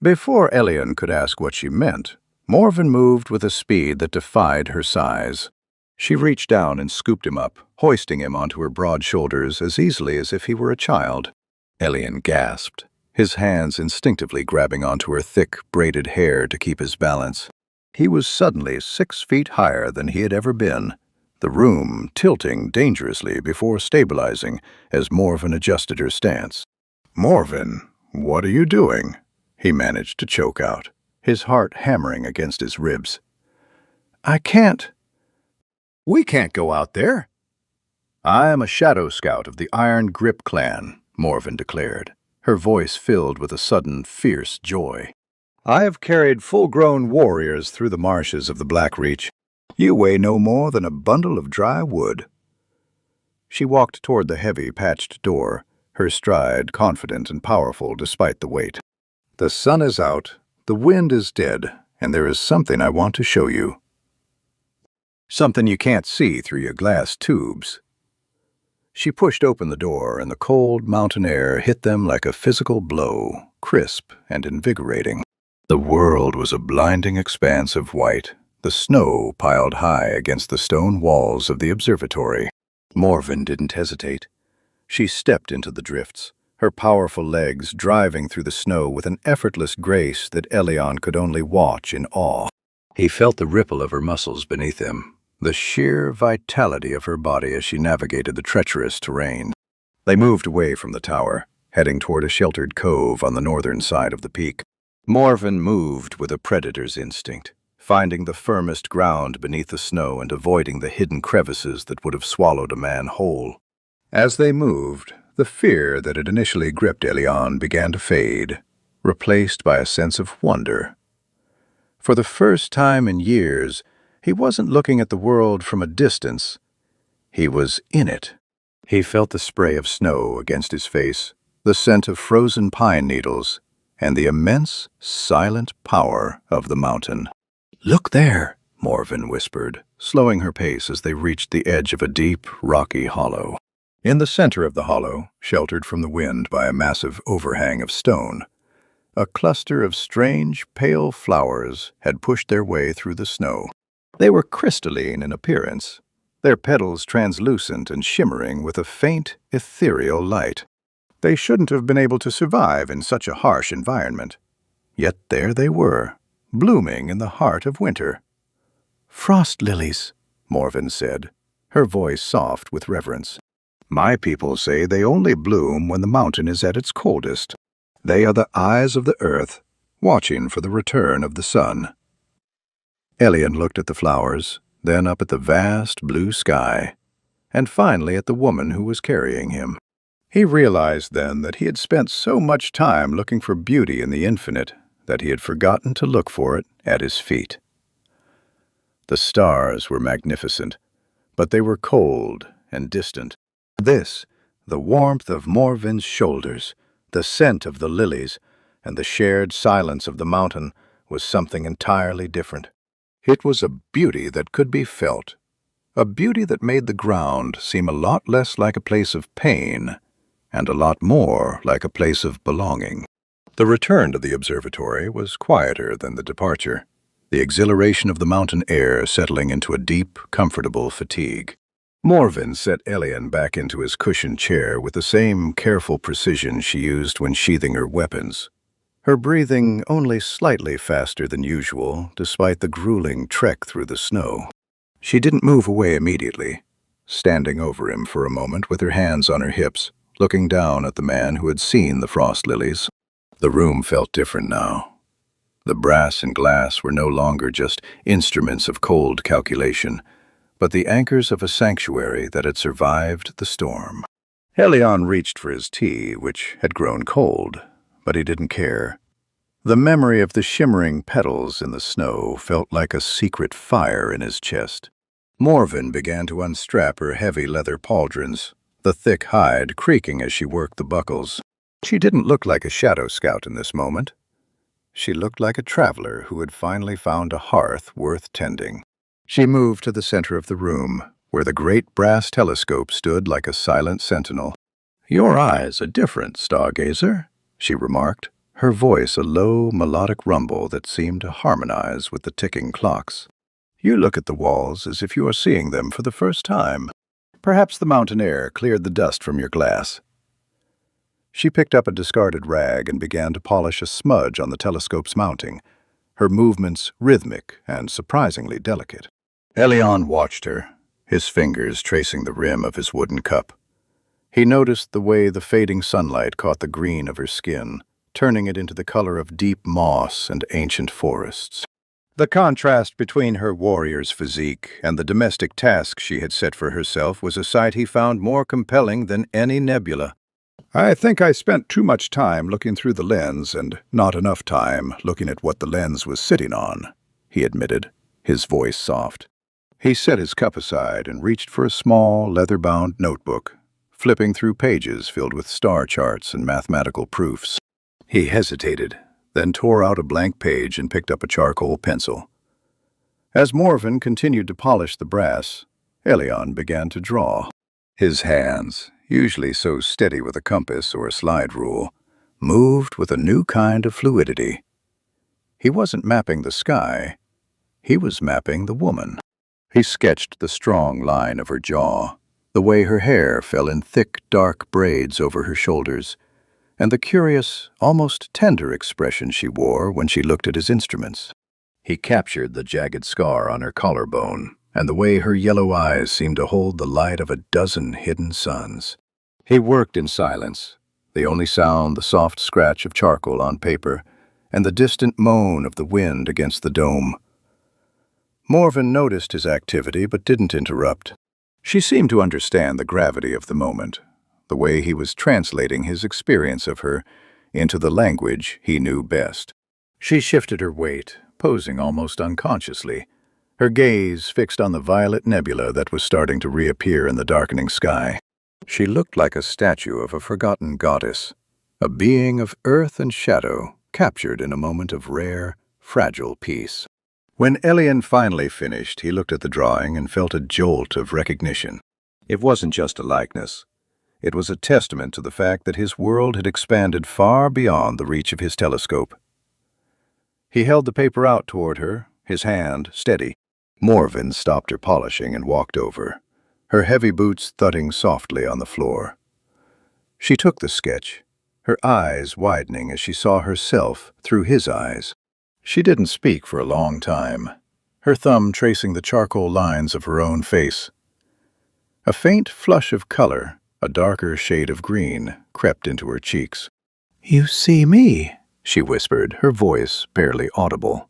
Before Elion could ask what she meant, Morven moved with a speed that defied her size. She reached down and scooped him up, hoisting him onto her broad shoulders as easily as if he were a child. Elion gasped, his hands instinctively grabbing onto her thick, braided hair to keep his balance. He was suddenly 6 feet higher than he had ever been, the room tilting dangerously before stabilizing as Morven adjusted her stance. "Morven, what are you doing?" he managed to choke out, his heart hammering against his ribs. "I can't." "We can't go out there." "I am a shadow scout of the Iron Grip clan," Morven declared, her voice filled with a sudden, fierce joy. "I have carried full-grown warriors through the marshes of the Black Reach. You weigh no more than a bundle of dry wood." She walked toward the heavy, patched door, her stride confident and powerful despite the weight. "The sun is out, the wind is dead, and there is something I want to show you. Something you can't see through your glass tubes." She pushed open the door, and the cold mountain air hit them like a physical blow, crisp and invigorating. The world was a blinding expanse of white, the snow piled high against the stone walls of the observatory. Morven didn't hesitate. She stepped into the drifts, her powerful legs driving through the snow with an effortless grace that Elion could only watch in awe. He felt the ripple of her muscles beneath him, the sheer vitality of her body as she navigated the treacherous terrain. They moved away from the tower, heading toward a sheltered cove on the northern side of the peak. Morven moved with a predator's instinct, finding the firmest ground beneath the snow and avoiding the hidden crevices that would have swallowed a man whole. As they moved, the fear that had initially gripped Elion began to fade, replaced by a sense of wonder. For the first time in years, he wasn't looking at the world from a distance. He was in it. He felt the spray of snow against his face, the scent of frozen pine needles, and the immense, silent power of the mountain. "Look there," Morven whispered, slowing her pace as they reached the edge of a deep, rocky hollow. In the center of the hollow, sheltered from the wind by a massive overhang of stone, a cluster of strange, pale flowers had pushed their way through the snow. They were crystalline in appearance, their petals translucent and shimmering with a faint, ethereal light. They shouldn't have been able to survive in such a harsh environment. Yet there they were, blooming in the heart of winter. "Frost lilies," Morven said, her voice soft with reverence. "My people say they only bloom when the mountain is at its coldest. They are the eyes of the earth, watching for the return of the sun." Elion looked at the flowers, then up at the vast blue sky, and finally at the woman who was carrying him. He realized then that he had spent so much time looking for beauty in the infinite that he had forgotten to look for it at his feet. The stars were magnificent, but they were cold and distant. This, the warmth of Morven's shoulders, the scent of the lilies, and the shared silence of the mountain was something entirely different. It was a beauty that could be felt, a beauty that made the ground seem a lot less like a place of pain and a lot more like a place of belonging. The return to the observatory was quieter than the departure, the exhilaration of the mountain air settling into a deep, comfortable fatigue. Morven set Elion back into his cushioned chair with the same careful precision she used when sheathing her weapons, her breathing only slightly faster than usual despite the grueling trek through the snow. She didn't move away immediately, standing over him for a moment with her hands on her hips, looking down at the man who had seen the frost lilies. The room felt different now. The brass and glass were no longer just instruments of cold calculation, but the anchors of a sanctuary that had survived the storm. Helion reached for his tea, which had grown cold, but he didn't care. The memory of the shimmering petals in the snow felt like a secret fire in his chest. Morven began to unstrap her heavy leather pauldrons, the thick hide creaking as she worked the buckles. She didn't look like a shadow scout in this moment. She looked like a traveler who had finally found a hearth worth tending. She moved to the center of the room, where the great brass telescope stood like a silent sentinel. "Your eyes are different, stargazer," she remarked, her voice a low, melodic rumble that seemed to harmonize with the ticking clocks. "You look at the walls as if you are seeing them for the first time. Perhaps the mountain air cleared the dust from your glass." She picked up a discarded rag and began to polish a smudge on the telescope's mounting, her movements rhythmic and surprisingly delicate. Helion watched her, his fingers tracing the rim of his wooden cup. He noticed the way the fading sunlight caught the green of her skin, turning it into the color of deep moss and ancient forests. The contrast between her warrior's physique and the domestic task she had set for herself was a sight he found more compelling than any nebula. "I think I spent too much time looking through the lens and not enough time looking at what the lens was sitting on," he admitted, his voice soft. He set his cup aside and reached for a small, leather-bound notebook, flipping through pages filled with star charts and mathematical proofs. He hesitated, then tore out a blank page and picked up a charcoal pencil. As Morven continued to polish the brass, Helion began to draw. His hands, usually so steady with a compass or a slide rule, moved with a new kind of fluidity. He wasn't mapping the sky, he was mapping the woman. He sketched the strong line of her jaw, the way her hair fell in thick, dark braids over her shoulders, and the curious, almost tender expression she wore when she looked at his instruments. He captured the jagged scar on her collarbone, and the way her yellow eyes seemed to hold the light of a dozen hidden suns. He worked in silence, the only sound the soft scratch of charcoal on paper, and the distant moan of the wind against the dome. Morven noticed his activity but didn't interrupt. She seemed to understand the gravity of the moment, the way he was translating his experience of her into the language he knew best. She shifted her weight, posing almost unconsciously, her gaze fixed on the violet nebula that was starting to reappear in the darkening sky. She looked like a statue of a forgotten goddess, a being of earth and shadow captured in a moment of rare, fragile peace. When Helion finally finished, he looked at the drawing and felt a jolt of recognition. It wasn't just a likeness. It was a testament to the fact that his world had expanded far beyond the reach of his telescope. He held the paper out toward her, his hand steady. Morven stopped her polishing and walked over, her heavy boots thudding softly on the floor. She took the sketch, her eyes widening as she saw herself through his eyes. She didn't speak for a long time, her thumb tracing the charcoal lines of her own face. A faint flush of color, a darker shade of green, crept into her cheeks. "You see me," she whispered, her voice barely audible.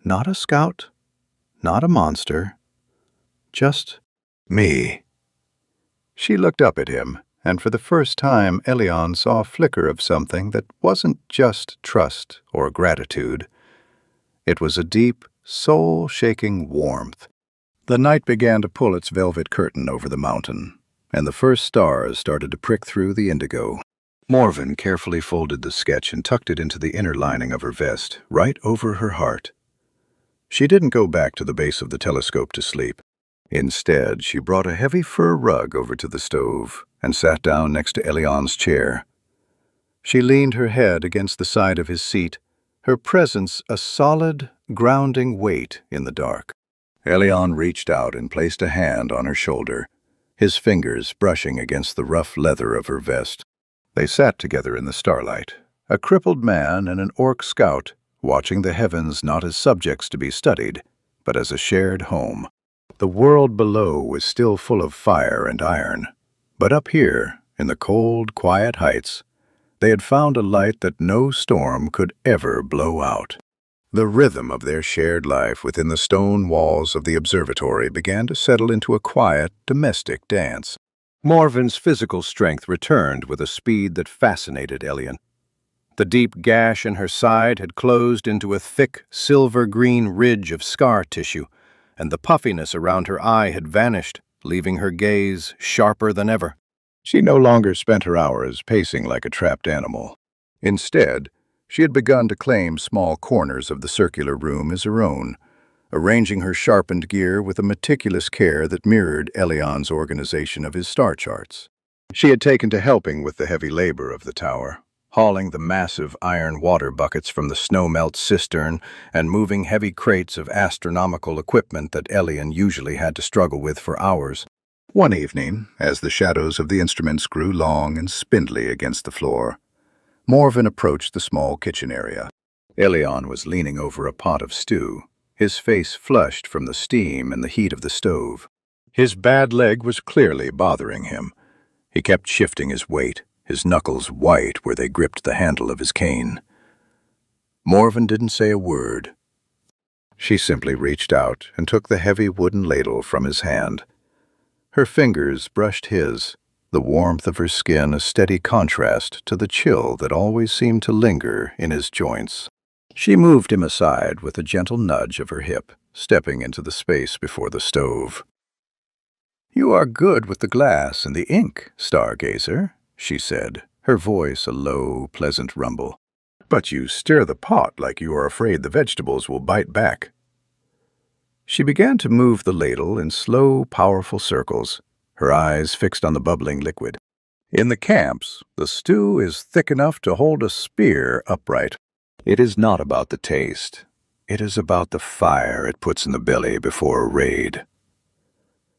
"Not a scout, not a monster, just me." She looked up at him, and for the first time Helion saw a flicker of something that wasn't just trust or gratitude. It was a deep, soul-shaking warmth. The night began to pull its velvet curtain over the mountain, and the first stars started to prick through the indigo. Morven carefully folded the sketch and tucked it into the inner lining of her vest, right over her heart. She didn't go back to the base of the telescope to sleep. Instead, she brought a heavy fur rug over to the stove and sat down next to Helion's chair. She leaned her head against the side of his seat, her presence a solid, grounding weight in the dark. Helion reached out and placed a hand on her shoulder, his fingers brushing against the rough leather of her vest. They sat together in the starlight, a crippled man and an orc scout, watching the heavens not as subjects to be studied, but as a shared home. The world below was still full of fire and iron, but up here In the cold, quiet heights, they had found a light that no storm could ever blow out. The rhythm of their shared life within the stone walls of the observatory began to settle into a quiet, domestic dance. Morven's physical strength returned with a speed that fascinated Elian. The deep gash in her side had closed into a thick, silver-green ridge of scar tissue, and the puffiness around her eye had vanished, leaving her gaze sharper than ever. She no longer spent her hours pacing like a trapped animal. Instead, she had begun to claim small corners of the circular room as her own, arranging her sharpened gear with a meticulous care that mirrored Elian's organization of his star charts. She had taken to helping with the heavy labor of the tower, hauling the massive iron water buckets from the snowmelt cistern and moving heavy crates of astronomical equipment that Elian usually had to struggle with for hours. One evening, as the shadows of the instruments grew long and spindly against the floor, Morven approached the small kitchen area. Elian was leaning over a pot of stew, his face flushed from the steam and the heat of the stove. His bad leg was clearly bothering him. He kept shifting his weight, his knuckles white where they gripped the handle of his cane. Morven didn't say a word. She simply reached out and took the heavy wooden ladle from his hand. Her fingers brushed his, the warmth of her skin a steady contrast to the chill that always seemed to linger in his joints. She moved him aside with a gentle nudge of her hip, stepping into the space before the stove. "You are good with the glass and the ink, stargazer," she said, her voice a low, pleasant rumble. "But you stir the pot like you are afraid the vegetables will bite back." She began to move the ladle in slow, powerful circles, her eyes fixed on the bubbling liquid. "In the camps, the stew is thick enough to hold a spear upright. It is not about the taste. It is about the fire it puts in the belly before a raid."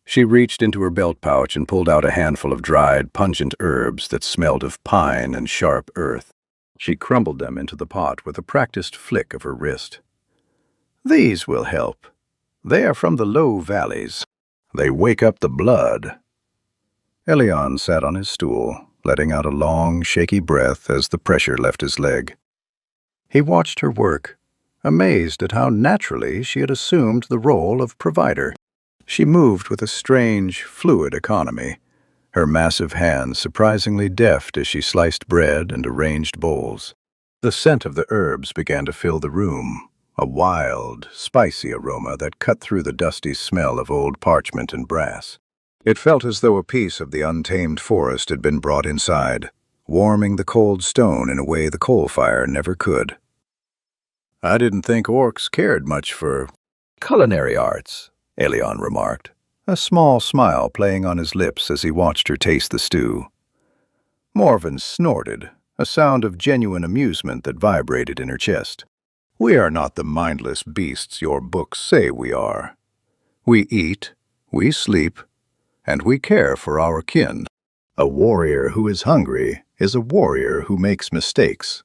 She reached into her belt pouch and pulled out a handful of dried, pungent herbs that smelled of pine and sharp earth. She crumbled them into the pot with a practiced flick of her wrist. "These will help. They are from the low valleys. They wake up the blood." Elian sat on his stool, letting out a long, shaky breath as the pressure left his leg. He watched her work, amazed at how naturally she had assumed the role of provider. She moved with a strange, fluid economy, her massive hands surprisingly deft as she sliced bread and arranged bowls. The scent of the herbs began to fill the room, a wild, spicy aroma that cut through the dusty smell of old parchment and brass. It felt as though a piece of the untamed forest had been brought inside, warming the cold stone in a way the coal fire never could. "I didn't think orcs cared much for culinary arts," Elian remarked, a small smile playing on his lips as he watched her taste the stew. Morven snorted, a sound of genuine amusement that vibrated in her chest. "We are not the mindless beasts your books say we are. We eat, we sleep, and we care for our kin. A warrior who is hungry is a warrior who makes mistakes."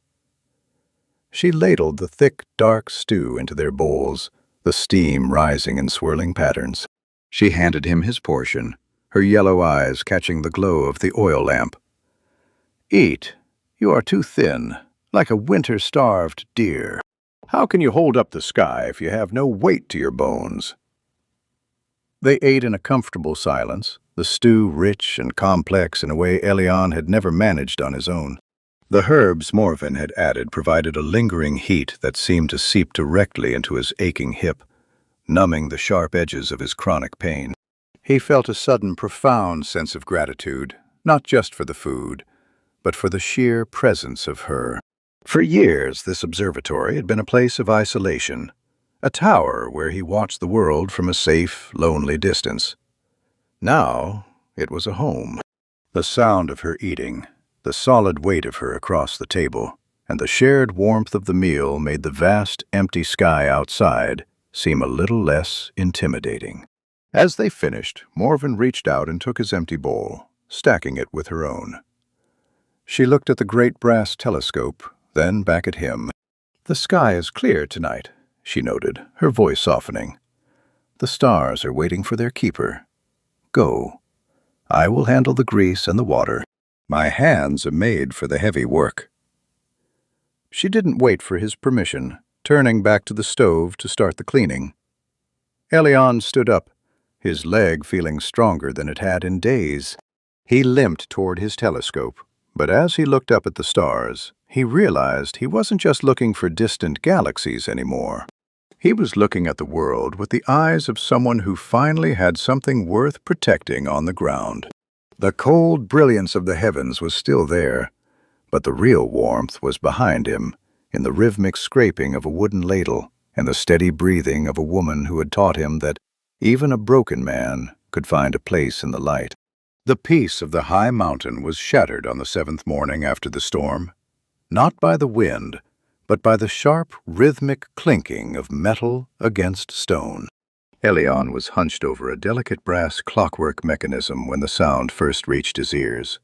She ladled the thick, dark stew into their bowls, the steam rising in swirling patterns. She handed him his portion, her yellow eyes catching the glow of the oil lamp. "Eat. You are too thin, like a winter-starved deer. How can you hold up the sky if you have no weight to your bones?" They ate in a comfortable silence, the stew rich and complex in a way Elian had never managed on his own. The herbs Morven had added provided a lingering heat that seemed to seep directly into his aching hip, numbing the sharp edges of his chronic pain. He felt a sudden, profound sense of gratitude, not just for the food, but for the sheer presence of her. For years, this observatory had been a place of isolation, a tower where he watched the world from a safe, lonely distance. Now, it was a home. The sound of her eating, the solid weight of her across the table, and the shared warmth of the meal made the vast, empty sky outside seem a little less intimidating. As they finished, Morven reached out and took his empty bowl, stacking it with her own. She looked at the great brass telescope, then back at him. "The sky is clear tonight," she noted, her voice softening. "The stars are waiting for their keeper. Go. I will handle the grease and the water." My hands are made for the heavy work." She didn't wait for his permission, turning back to the stove to start the cleaning. Elion stood up, his leg feeling stronger than it had in days. He limped toward his telescope, but as he looked up at the stars, he realized he wasn't just looking for distant galaxies anymore. He was looking at the world with the eyes of someone who finally had something worth protecting on the ground. The cold brilliance of the heavens was still there, but the real warmth was behind him, in the rhythmic scraping of a wooden ladle and the steady breathing of a woman who had taught him that even a broken man could find a place in the light. The peace of the high mountain was shattered on the 7th morning after the storm, not by the wind, but by the sharp, rhythmic clinking of metal against stone. Elion was hunched over a delicate brass clockwork mechanism when the sound first reached his ears.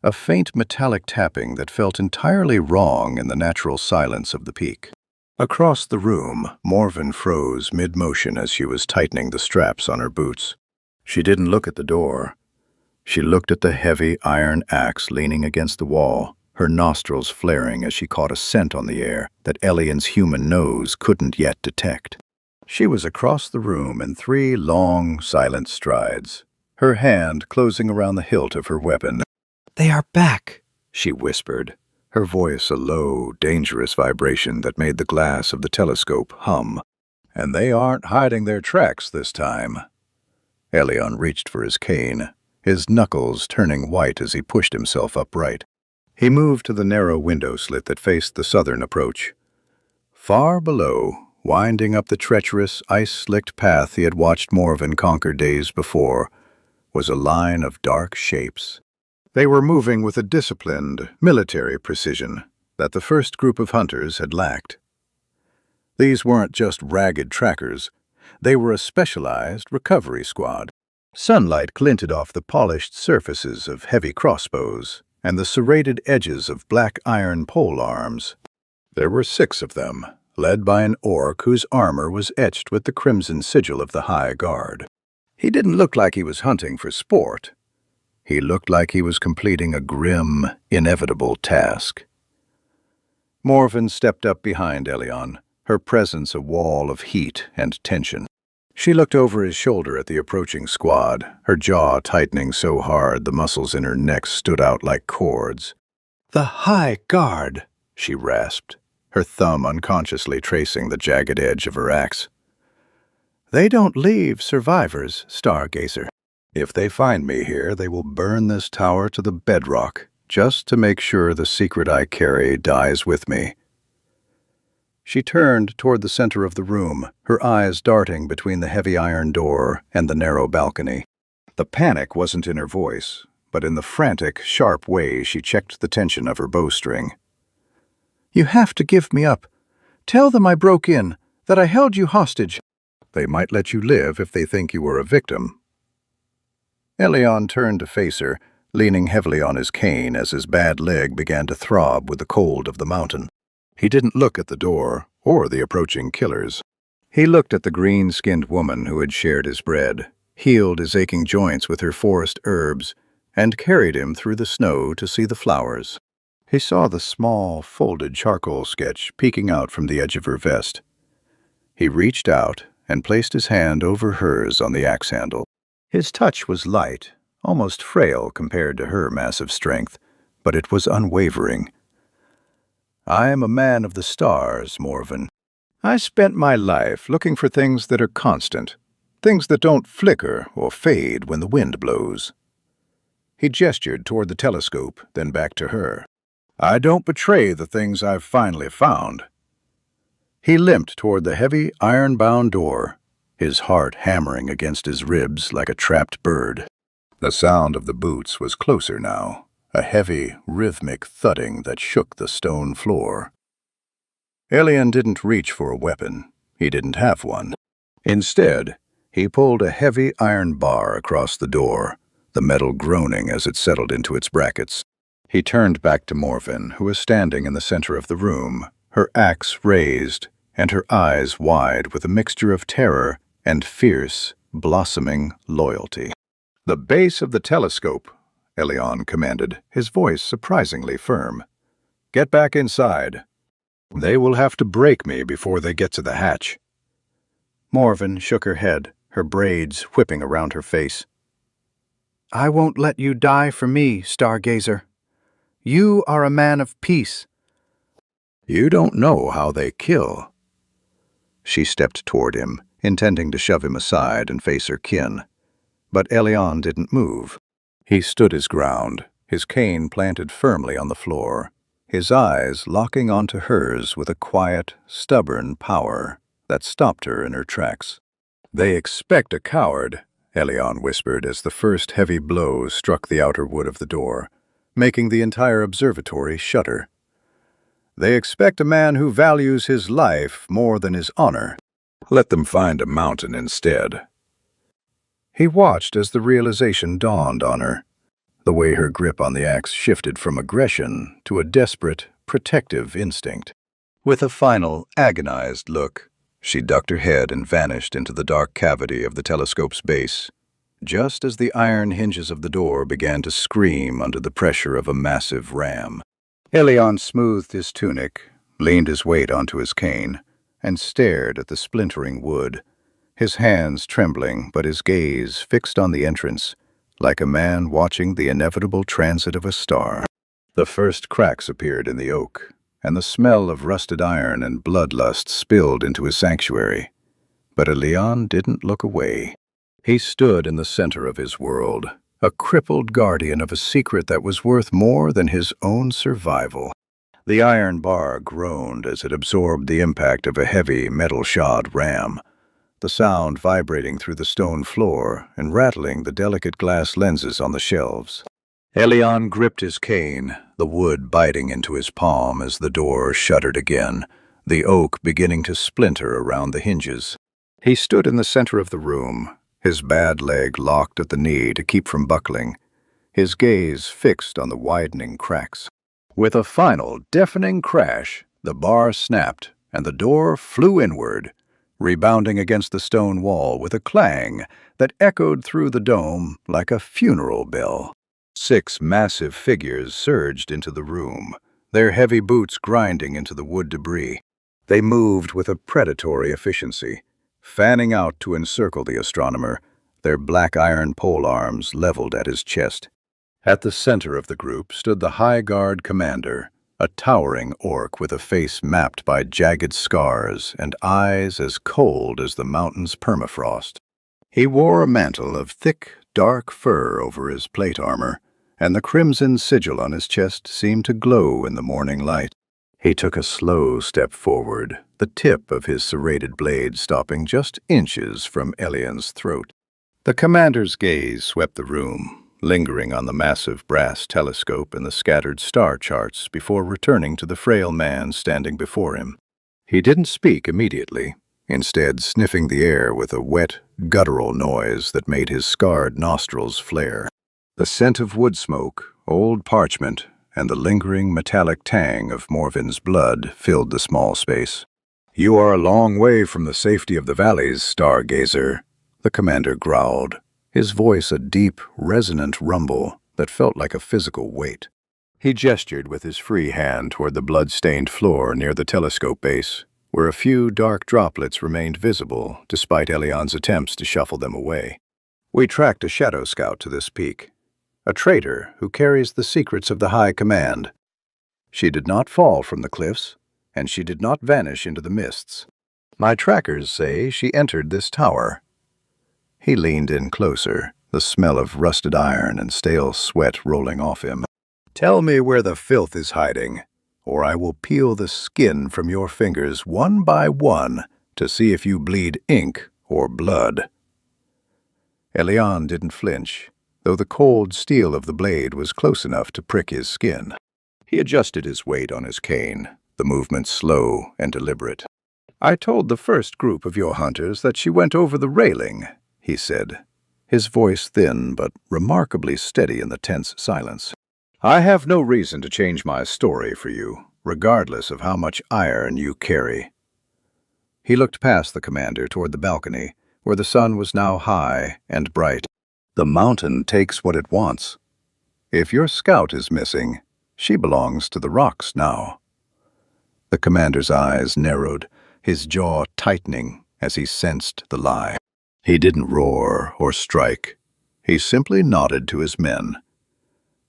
A faint metallic tapping that felt entirely wrong in the natural silence of the peak. Across the room, Morven froze mid-motion as she was tightening the straps on her boots. She didn't look at the door. She looked at the heavy iron axe leaning against the wall, her nostrils flaring as she caught a scent on the air that Elion's human nose couldn't yet detect. She was across the room in 3 long, silent strides, her hand closing around the hilt of her weapon. "They are back," she whispered, her voice a low, dangerous vibration that made the glass of the telescope hum. "And they aren't hiding their tracks this time." Elion reached for his cane, his knuckles turning white as he pushed himself upright. He moved to the narrow window slit that faced the southern approach. Far below, winding up the treacherous, ice-slicked path he had watched Morven conquer days before, was a line of dark shapes. They were moving with a disciplined, military precision that the first group of hunters had lacked. These weren't just ragged trackers. They were a specialized recovery squad. Sunlight glinted off the polished surfaces of heavy crossbows and the serrated edges of black iron pole arms. There were 6 of them, led by an orc whose armor was etched with the crimson sigil of the High Guard. He didn't look like he was hunting for sport. He looked like he was completing a grim, inevitable task. Morven stepped up behind Elion, her presence a wall of heat and tension. She looked over his shoulder at the approaching squad, her jaw tightening so hard the muscles in her neck stood out like cords. "The High Guard," she rasped, her thumb unconsciously tracing the jagged edge of her axe. "They don't leave survivors, Stargazer. If they find me here, they will burn this tower to the bedrock, just to make sure the secret I carry dies with me." She turned toward the center of the room, her eyes darting between the heavy iron door and the narrow balcony. The panic wasn't in her voice, but in the frantic, sharp way she checked the tension of her bowstring. "You have to give me up. Tell them I broke in, that I held you hostage." "They might let you live if they think you were a victim." Elion turned to face her, leaning heavily on his cane as his bad leg began to throb with the cold of the mountain. He didn't look at the door or the approaching killers. He looked at the green-skinned woman who had shared his bread, healed his aching joints with her forest herbs, and carried him through the snow to see the flowers. He saw the small, folded charcoal sketch peeking out from the edge of her vest. He reached out and placed his hand over hers on the axe handle. His touch was light, almost frail compared to her massive strength, but it was unwavering. "I am a man of the stars, Morven. I spent my life looking for things that are constant, things that don't flicker or fade when the wind blows." He gestured toward the telescope, then back to her. "I don't betray the things I've finally found." He limped toward the heavy, iron-bound door, his heart hammering against his ribs like a trapped bird. The sound of the boots was closer now, a heavy, rhythmic thudding that shook the stone floor. Elion didn't reach for a weapon. He didn't have one. Instead, he pulled a heavy iron bar across the door, the metal groaning as it settled into its brackets. He turned back to Morven, who was standing in the center of the room, her axe raised, and her eyes wide with a mixture of terror and fierce, blossoming loyalty. The base of the telescope, Elion commanded, his voice surprisingly firm. "Get back inside. They will have to break me before they get to the hatch." Morven shook her head, her braids whipping around her face. "I won't let you die for me, Stargazer. You are a man of peace." "You don't know how they kill." She stepped toward him, intending to shove him aside and face her kin. But Elion didn't move. He stood his ground, his cane planted firmly on the floor, his eyes locking onto hers with a quiet, stubborn power that stopped her in her tracks. "They expect a coward," Elion whispered as the first heavy blow struck the outer wood of the door, making the entire observatory shudder. "They expect a man who values his life more than his honor. Let them find a mountain instead." He watched as the realization dawned on her, the way her grip on the axe shifted from aggression to a desperate, protective instinct. With a final, agonized look, she ducked her head and vanished into the dark cavity of the telescope's base, just as the iron hinges of the door began to scream under the pressure of a massive ram. Elion smoothed his tunic, leaned his weight onto his cane, and stared at the splintering wood, his hands trembling but his gaze fixed on the entrance, like a man watching the inevitable transit of a star. The first cracks appeared in the oak, and the smell of rusted iron and bloodlust spilled into his sanctuary. But Elion didn't look away. He stood in the center of his world, a crippled guardian of a secret that was worth more than his own survival. The iron bar groaned as it absorbed the impact of a heavy, metal-shod ram, the sound vibrating through the stone floor and rattling the delicate glass lenses on the shelves. Elion gripped his cane, the wood biting into his palm as the door shuddered again, the oak beginning to splinter around the hinges. He stood in the center of the room, his bad leg locked at the knee to keep from buckling, his gaze fixed on the widening cracks. With a final, deafening crash, the bar snapped and the door flew inward, rebounding against the stone wall with a clang that echoed through the dome like a funeral bell. 6 massive figures surged into the room, their heavy boots grinding into the wood debris. They moved with a predatory efficiency, fanning out to encircle the astronomer, their black iron polearms leveled at his chest. At the center of the group stood the High Guard commander, a towering orc with a face mapped by jagged scars and eyes as cold as the mountain's permafrost. He wore a mantle of thick, dark fur over his plate armor, and the crimson sigil on his chest seemed to glow in the morning light. He took a slow step forward, the tip of his serrated blade stopping just inches from Elion's throat. The commander's gaze swept the room, lingering on the massive brass telescope and the scattered star charts before returning to the frail man standing before him. He didn't speak immediately, instead sniffing the air with a wet, guttural noise that made his scarred nostrils flare. The scent of wood smoke, old parchment, and the lingering metallic tang of Morven's blood filled the small space. "You are a long way from the safety of the valleys, Stargazer," the commander growled, his voice a deep, resonant rumble that felt like a physical weight. He gestured with his free hand toward the blood-stained floor near the telescope base, where a few dark droplets remained visible despite Elion's attempts to shuffle them away. "We tracked a shadow scout to this peak, a traitor who carries the secrets of the High Command. She did not fall from the cliffs, and she did not vanish into the mists. My trackers say she entered this tower." He leaned in closer, the smell of rusted iron and stale sweat rolling off him. "Tell me where the filth is hiding, or I will peel the skin from your fingers one by one to see if you bleed ink or blood." Elion didn't flinch, though the cold steel of the blade was close enough to prick his skin. He adjusted his weight on his cane, the movement slow and deliberate. "I told the first group of your hunters that she went over the railing," he said, his voice thin but remarkably steady in the tense silence. "I have no reason to change my story for you, regardless of how much iron you carry." He looked past the commander toward the balcony, where the sun was now high and bright. "The mountain takes what it wants. If your scout is missing, she belongs to the rocks now." The commander's eyes narrowed, his jaw tightening as he sensed the lie. He didn't roar or strike. He simply nodded to his men.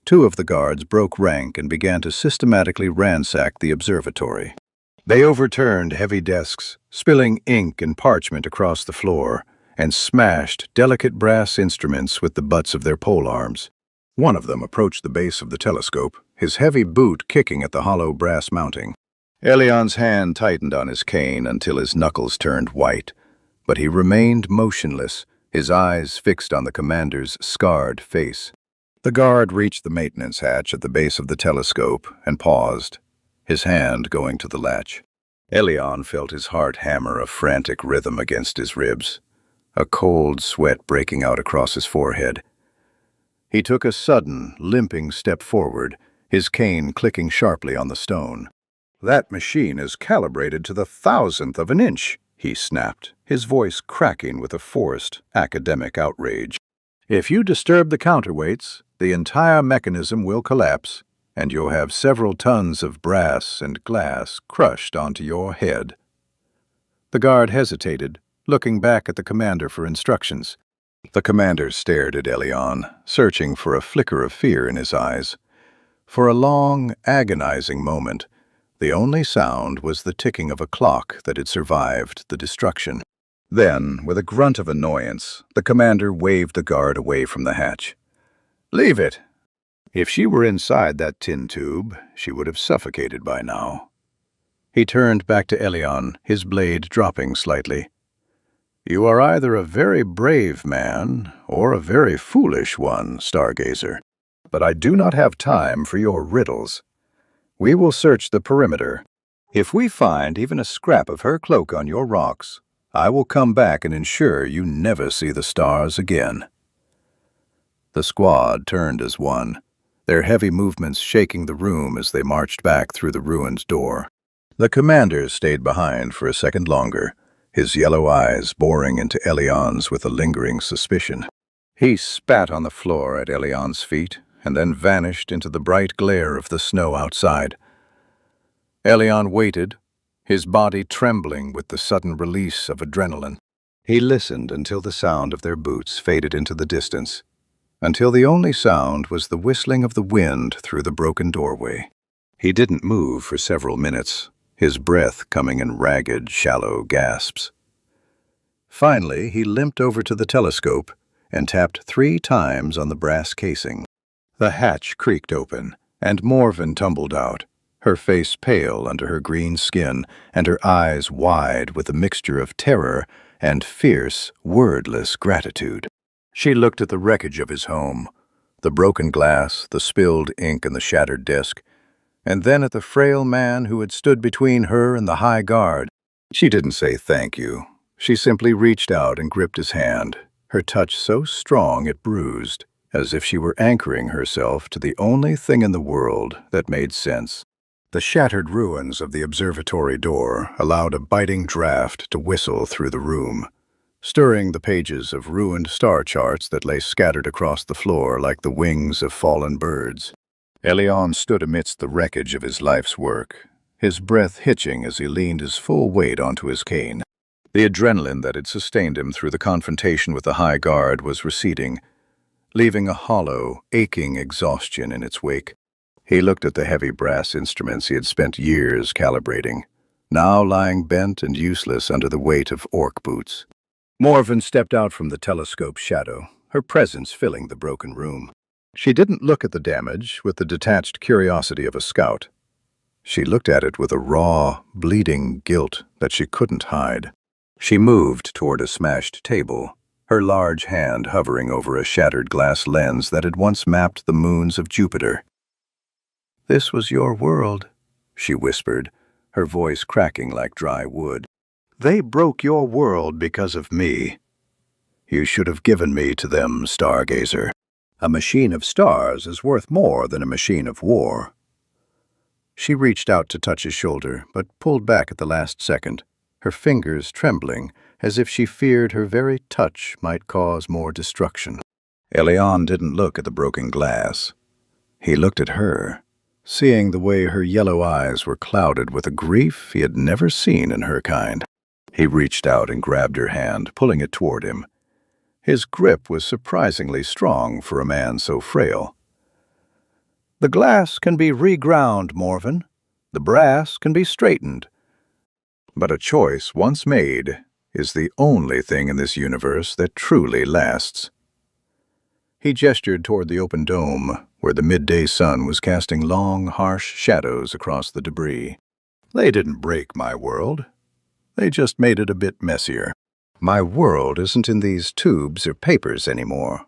Two of the guards broke rank and began to systematically ransack the observatory. They overturned heavy desks, spilling ink and parchment across the floor, and smashed delicate brass instruments with the butts of their polearms. One of them approached the base of the telescope, his heavy boot kicking at the hollow brass mounting. Elion's hand tightened on his cane until his knuckles turned white, but he remained motionless, his eyes fixed on the commander's scarred face. The guard reached the maintenance hatch at the base of the telescope and paused, his hand going to the latch. Elion felt his heart hammer a frantic rhythm against his ribs, a cold sweat breaking out across his forehead. He took a sudden, limping step forward, his cane clicking sharply on the stone. "That machine is calibrated to the 1,000th of an inch," he snapped, his voice cracking with a forced, academic outrage. "If you disturb the counterweights, the entire mechanism will collapse, and you'll have several tons of brass and glass crushed onto your head." The guard hesitated, looking back at the commander for instructions. The commander stared at Elion, searching for a flicker of fear in his eyes. For a long, agonizing moment, the only sound was the ticking of a clock that had survived the destruction. Then, with a grunt of annoyance, the commander waved the guard away from the hatch. "Leave it." If she were inside that tin tube, she would have suffocated by now. He turned back to Elion, his blade dropping slightly. "You are either a very brave man or a very foolish one, Stargazer. But I do not have time for your riddles. We will search the perimeter. If we find even a scrap of her cloak on your rocks, I will come back and ensure you never see the stars again." The squad turned as one, their heavy movements shaking the room as they marched back through the ruined door. The commander stayed behind for a second longer, his yellow eyes boring into Elion's with a lingering suspicion. He spat on the floor at Elion's feet and then vanished into the bright glare of the snow outside. Elion waited, his body trembling with the sudden release of adrenaline. He listened until the sound of their boots faded into the distance, until the only sound was the whistling of the wind through the broken doorway. He didn't move for several minutes, his breath coming in ragged, shallow gasps. Finally, he limped over to the telescope and tapped 3 times on the brass casing. The hatch creaked open, and Morven tumbled out, her face pale under her green skin and her eyes wide with a mixture of terror and fierce, wordless gratitude. She looked at the wreckage of his home, the broken glass, the spilled ink and the shattered desk, and then at the frail man who had stood between her and the high guard. She didn't say thank you. She simply reached out and gripped his hand, her touch so strong it bruised, as if she were anchoring herself to the only thing in the world that made sense. The shattered ruins of the observatory door allowed a biting draft to whistle through the room, stirring the pages of ruined star charts that lay scattered across the floor like the wings of fallen birds. Elion stood amidst the wreckage of his life's work, his breath hitching as he leaned his full weight onto his cane. The adrenaline that had sustained him through the confrontation with the high guard was receding, leaving a hollow, aching exhaustion in its wake. He looked at the heavy brass instruments he had spent years calibrating, now lying bent and useless under the weight of orc boots. Morven stepped out from the telescope's shadow, her presence filling the broken room. She didn't look at the damage with the detached curiosity of a scout. She looked at it with a raw, bleeding guilt that she couldn't hide. She moved toward a smashed table, her large hand hovering over a shattered glass lens that had once mapped the moons of Jupiter. "This was your world," she whispered, her voice cracking like dry wood. "They broke your world because of me. You should have given me to them, Stargazer. A machine of stars is worth more than a machine of war." She reached out to touch his shoulder, but pulled back at the last second, her fingers trembling as if she feared her very touch might cause more destruction. Elion didn't look at the broken glass. He looked at her, seeing the way her yellow eyes were clouded with a grief he had never seen in her kind. He reached out and grabbed her hand, pulling it toward him. His grip was surprisingly strong for a man so frail. "The glass can be reground, Morven. The brass can be straightened. But a choice once made is the only thing in this universe that truly lasts." He gestured toward the open dome, where the midday sun was casting long, harsh shadows across the debris. "They didn't break my world. They just made it a bit messier. My world isn't in these tubes or papers anymore."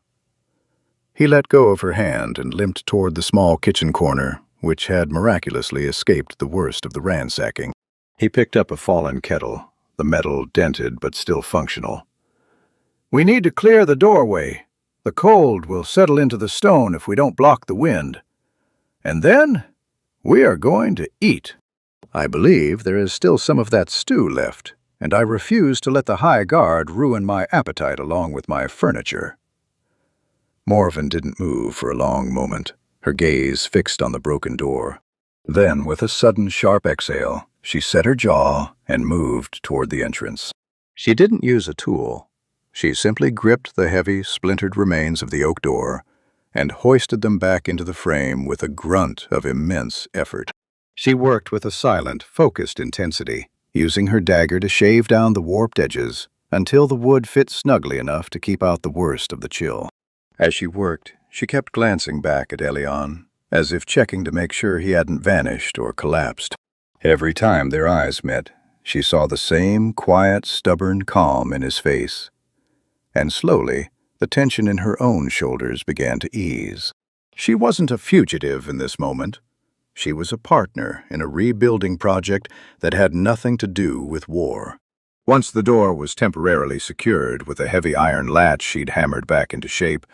He let go of her hand and limped toward the small kitchen corner, which had miraculously escaped the worst of the ransacking. He picked up a fallen kettle, the metal dented but still functional. "We need to clear the doorway. The cold will settle into the stone if we don't block the wind. And then we are going to eat. I believe there is still some of that stew left, and I refuse to let the high guard ruin my appetite along with my furniture." Morven didn't move for a long moment, her gaze fixed on the broken door. Then, with a sudden sharp exhale, she set her jaw and moved toward the entrance. She didn't use a tool. She simply gripped the heavy, splintered remains of the oak door and hoisted them back into the frame with a grunt of immense effort. She worked with a silent, focused intensity, using her dagger to shave down the warped edges until the wood fit snugly enough to keep out the worst of the chill. As she worked, she kept glancing back at Elion, as if checking to make sure he hadn't vanished or collapsed. Every time their eyes met, she saw the same quiet, stubborn calm in his face. And slowly, the tension in her own shoulders began to ease. She wasn't a fugitive in this moment. She was a partner in a rebuilding project that had nothing to do with war. Once the door was temporarily secured with a heavy iron latch she'd hammered back into shape,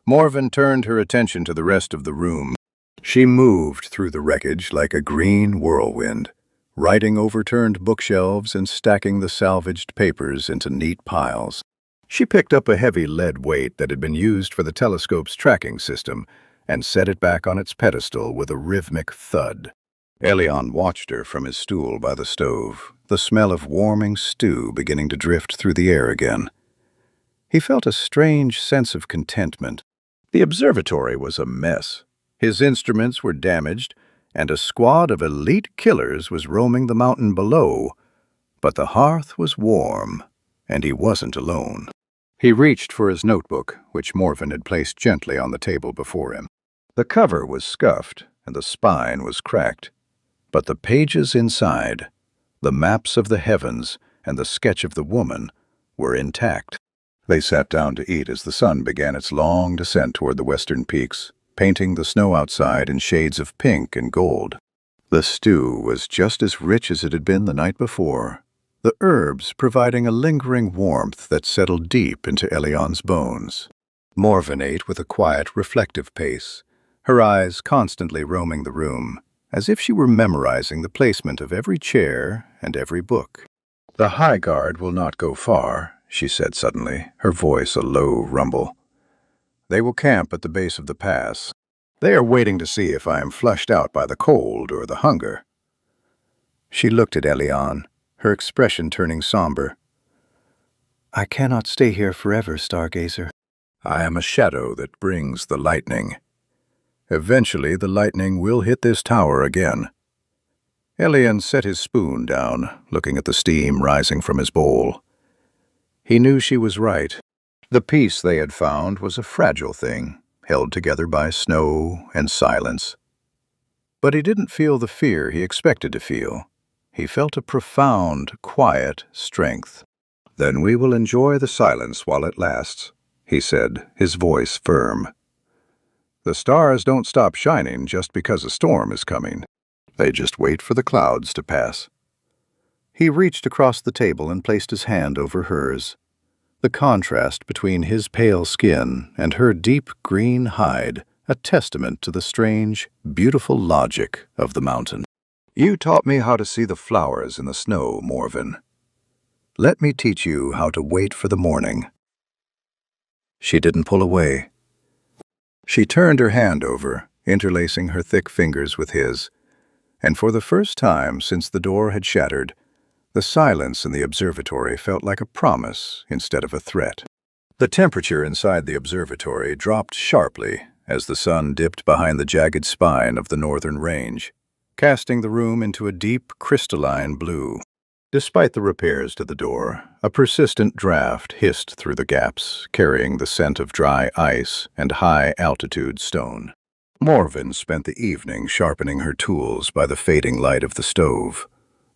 Morven turned her attention to the rest of the room. She moved through the wreckage like a green whirlwind, righting overturned bookshelves and stacking the salvaged papers into neat piles. She picked up a heavy lead weight that had been used for the telescope's tracking system and set it back on its pedestal with a rhythmic thud. Elion watched her from his stool by the stove, the smell of warming stew beginning to drift through the air again. He felt a strange sense of contentment. The observatory was a mess. His instruments were damaged, and a squad of elite killers was roaming the mountain below. But the hearth was warm, and he wasn't alone. He reached for his notebook, which Morven had placed gently on the table before him. The cover was scuffed, and the spine was cracked. But the pages inside, the maps of the heavens and the sketch of the woman, were intact. They sat down to eat as the sun began its long descent toward the western peaks, painting the snow outside in shades of pink and gold. The stew was just as rich as it had been the night before, the herbs providing a lingering warmth that settled deep into Elion's bones. Morven ate with a quiet, reflective pace, her eyes constantly roaming the room, as if she were memorizing the placement of every chair and every book. "The High Guard will not go far," she said suddenly, her voice a low rumble. "They will camp at the base of the pass. They are waiting to see if I am flushed out by the cold or the hunger." She looked at Elion, her expression turning somber. "I cannot stay here forever, Stargazer. I am a shadow that brings the lightning. Eventually the lightning will hit this tower again." Elion set his spoon down, looking at the steam rising from his bowl. He knew she was right. The peace they had found was a fragile thing, held together by snow and silence. But he didn't feel the fear he expected to feel. He felt a profound, quiet strength. "Then we will enjoy the silence while it lasts," he said, his voice firm. "The stars don't stop shining just because a storm is coming. They just wait for the clouds to pass." He reached across the table and placed his hand over hers. The contrast between his pale skin and her deep green hide, a testament to the strange, beautiful logic of the mountain. "You taught me how to see the flowers in the snow, Morven. Let me teach you how to wait for the morning." She didn't pull away. She turned her hand over, interlacing her thick fingers with his, and for the first time since the door had shattered, the silence in the observatory felt like a promise instead of a threat. The temperature inside the observatory dropped sharply as the sun dipped behind the jagged spine of the northern range, casting the room into a deep, crystalline blue. Despite the repairs to the door, a persistent draft hissed through the gaps, carrying the scent of dry ice and high-altitude stone. Morven spent the evening sharpening her tools by the fading light of the stove,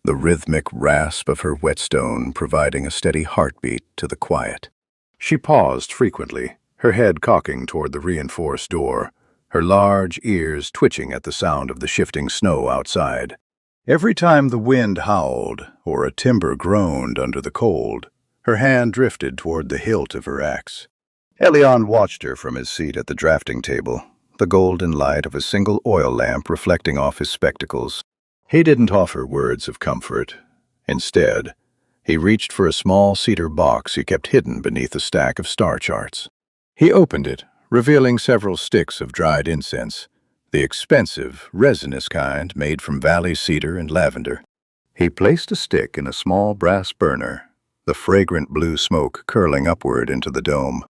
the rhythmic rasp of her whetstone providing a steady heartbeat to the quiet. She paused frequently, her head cocking toward the reinforced door, her large ears twitching at the sound of the shifting snow outside. Every time the wind howled or a timber groaned under the cold, her hand drifted toward the hilt of her axe. Elion watched her from his seat at the drafting table, the golden light of a single oil lamp reflecting off his spectacles. He didn't offer words of comfort. Instead, he reached for a small cedar box he kept hidden beneath a stack of star charts. He opened it, revealing several sticks of dried incense, the expensive, resinous kind made from valley cedar and lavender. He placed a stick in a small brass burner, the fragrant blue smoke curling upward into the dome.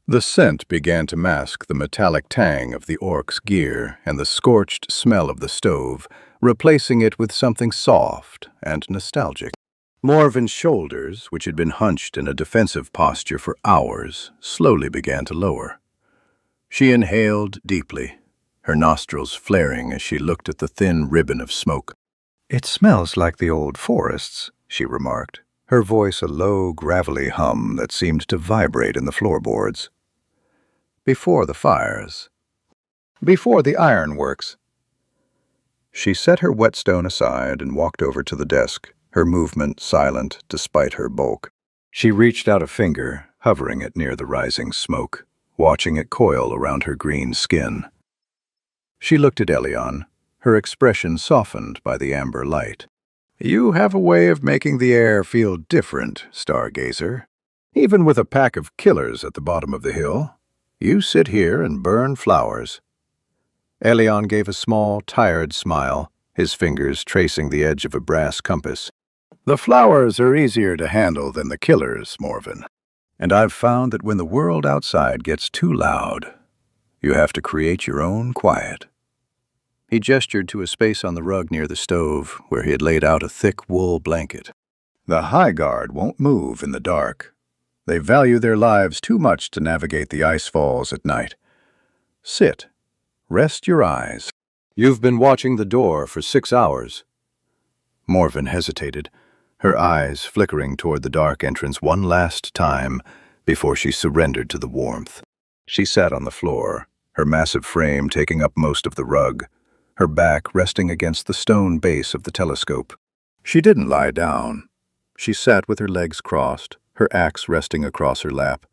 The scent began to mask the metallic tang of the orc's gear and the scorched smell of the stove, replacing it with something soft and nostalgic. Morven's shoulders, which had been hunched in a defensive posture for hours, slowly began to lower. She inhaled deeply, her nostrils flaring as she looked at the thin ribbon of smoke. "It smells like the old forests," she remarked, her voice a low, gravelly hum that seemed to vibrate in the floorboards. "Before the fires. Before the ironworks." She set her whetstone aside and walked over to the desk, her movement silent despite her bulk. She reached out a finger, hovering it near the rising smoke, watching it coil around her green skin. She looked at Elion, her expression softened by the amber light. "You have a way of making the air feel different, stargazer. Even with a pack of killers at the bottom of the hill, you sit here and burn flowers." Elion gave a small, tired smile, his fingers tracing the edge of a brass compass. "The flowers are easier to handle than the killers, Morven. And I've found that when the world outside gets too loud, you have to create your own quiet." He gestured to a space on the rug near the stove, where he had laid out a thick wool blanket. "The High Guard won't move in the dark. They value their lives too much to navigate the ice falls at night. Sit. Rest your eyes." "You've been watching the door for 6 hours." Morven hesitated, her eyes flickering toward the dark entrance one last time before she surrendered to the warmth. She sat on the floor, her massive frame taking up most of the rug, her back resting against the stone base of the telescope. She didn't lie down. She sat with her legs crossed, her axe resting across her lap,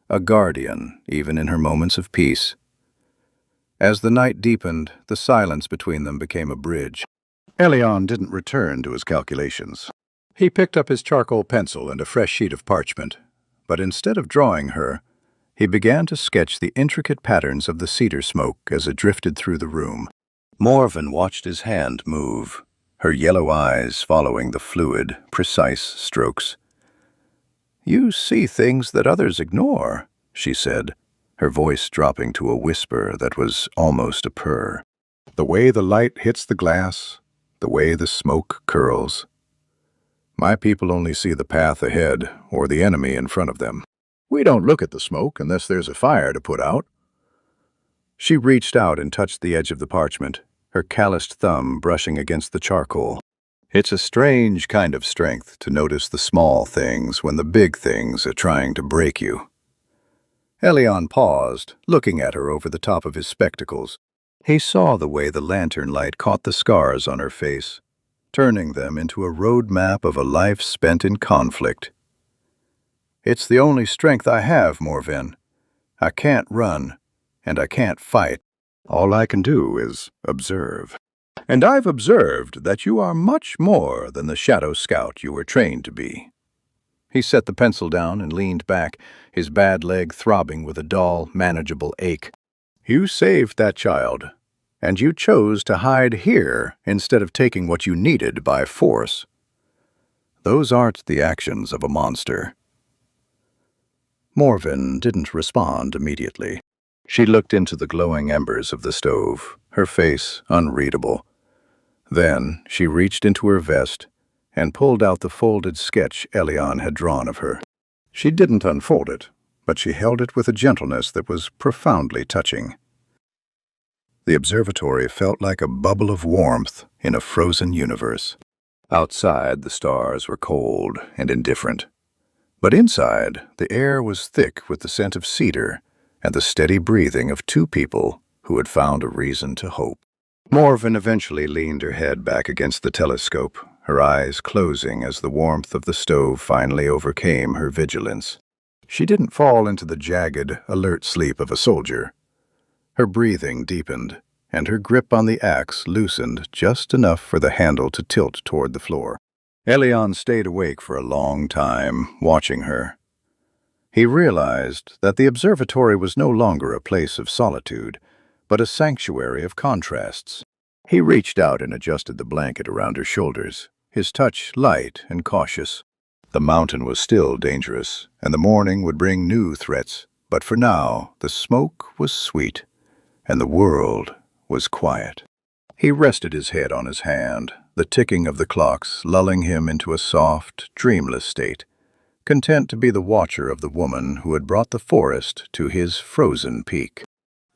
a guardian even in her moments of peace. As the night deepened, the silence between them became a bridge. Elion didn't return to his calculations. He picked up his charcoal pencil and a fresh sheet of parchment, but instead of drawing her, he began to sketch the intricate patterns of the cedar smoke as it drifted through the room. Morven watched his hand move, her yellow eyes following the fluid, precise strokes. "You see things that others ignore," she said, her voice dropping to a whisper that was almost a purr. "The way the light hits the glass, the way the smoke curls. My people only see the path ahead or the enemy in front of them. We don't look at the smoke unless there's a fire to put out." She reached out and touched the edge of the parchment, her calloused thumb brushing against the charcoal. "It's a strange kind of strength to notice the small things when the big things are trying to break you." Elion paused, looking at her over the top of his spectacles. He saw the way the lantern light caught the scars on her face, turning them into a road map of a life spent in conflict. "It's the only strength I have, Morven. I can't run, and I can't fight. All I can do is observe. And I've observed that you are much more than the shadow scout you were trained to be." He set the pencil down and leaned back, his bad leg throbbing with a dull, manageable ache. "You saved that child. and you chose to hide here instead of taking what you needed by force. Those aren't the actions of a monster." Morven didn't respond immediately. She looked into the glowing embers of the stove, her face unreadable. Then she reached into her vest and pulled out the folded sketch Elion had drawn of her. She didn't unfold it, but she held it with a gentleness that was profoundly touching. The observatory felt like a bubble of warmth in a frozen universe. Outside, the stars were cold and indifferent. But inside, the air was thick with the scent of cedar and the steady breathing of two people who had found a reason to hope. Morven eventually leaned her head back against the telescope, her eyes closing as the warmth of the stove finally overcame her vigilance. She didn't fall into the jagged, alert sleep of a soldier. Her breathing deepened, and her grip on the axe loosened just enough for the handle to tilt toward the floor. Elion stayed awake for a long time, watching her. He realized that the observatory was no longer a place of solitude, but a sanctuary of contrasts. He reached out and adjusted the blanket around her shoulders, his touch light and cautious. The mountain was still dangerous, and the morning would bring new threats, but for now the smoke was sweet, and the world was quiet. He rested his head on his hand, the ticking of the clocks lulling him into a soft, dreamless state, content to be the watcher of the woman who had brought the forest to his frozen peak.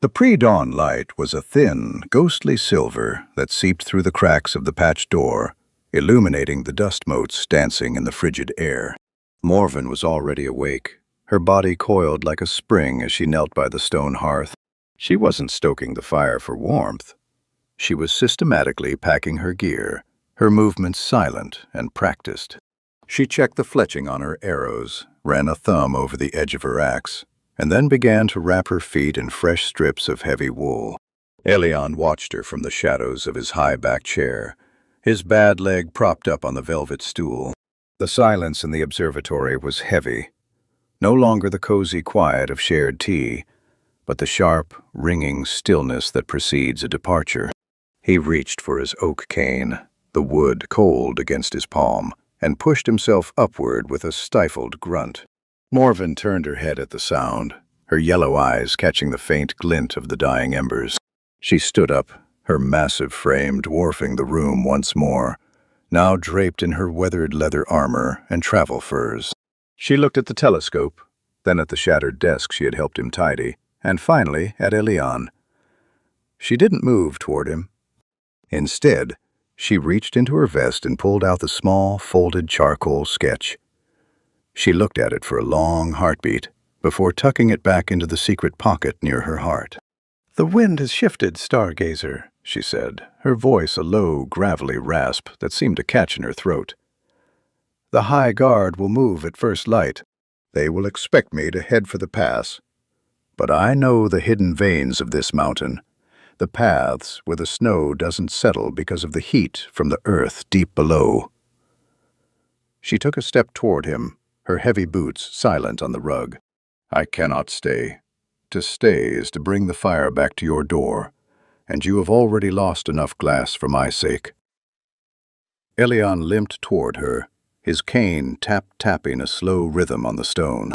The pre-dawn light was a thin, ghostly silver that seeped through the cracks of the patched door, illuminating the dust motes dancing in the frigid air. Morven was already awake, her body coiled like a spring as she knelt by the stone hearth. She wasn't stoking the fire for warmth. She was systematically packing her gear, her movements silent and practiced. She checked the fletching on her arrows, ran a thumb over the edge of her axe, and then began to wrap her feet in fresh strips of heavy wool. Elion watched her from the shadows of his high-backed chair, his bad leg propped up on the velvet stool. The silence in the observatory was heavy, no longer the cozy quiet of shared tea, but the sharp, ringing stillness that precedes a departure. He reached for his oak cane, the wood cold against his palm, and pushed himself upward with a stifled grunt. Morven turned her head at the sound, her yellow eyes catching the faint glint of the dying embers. She stood up, her massive frame dwarfing the room once more, now draped in her weathered leather armor and travel furs. She looked at the telescope, then at the shattered desk she had helped him tidy, and finally at Elion. She didn't move toward him. Instead, she reached into her vest and pulled out the small, folded charcoal sketch. She looked at it for a long heartbeat before tucking it back into the secret pocket near her heart. "The wind has shifted, stargazer," she said, her voice a low, gravelly rasp that seemed to catch in her throat. "The High Guard will move at first light. They will expect me to head for the pass. But I know the hidden veins of this mountain, the paths where the snow doesn't settle because of the heat from the earth deep below." She took a step toward him, her heavy boots silent on the rug. "I cannot stay. To stay is to bring the fire back to your door, and you have already lost enough glass for my sake." Elion limped toward her, his cane tap-tapping a slow rhythm on the stone.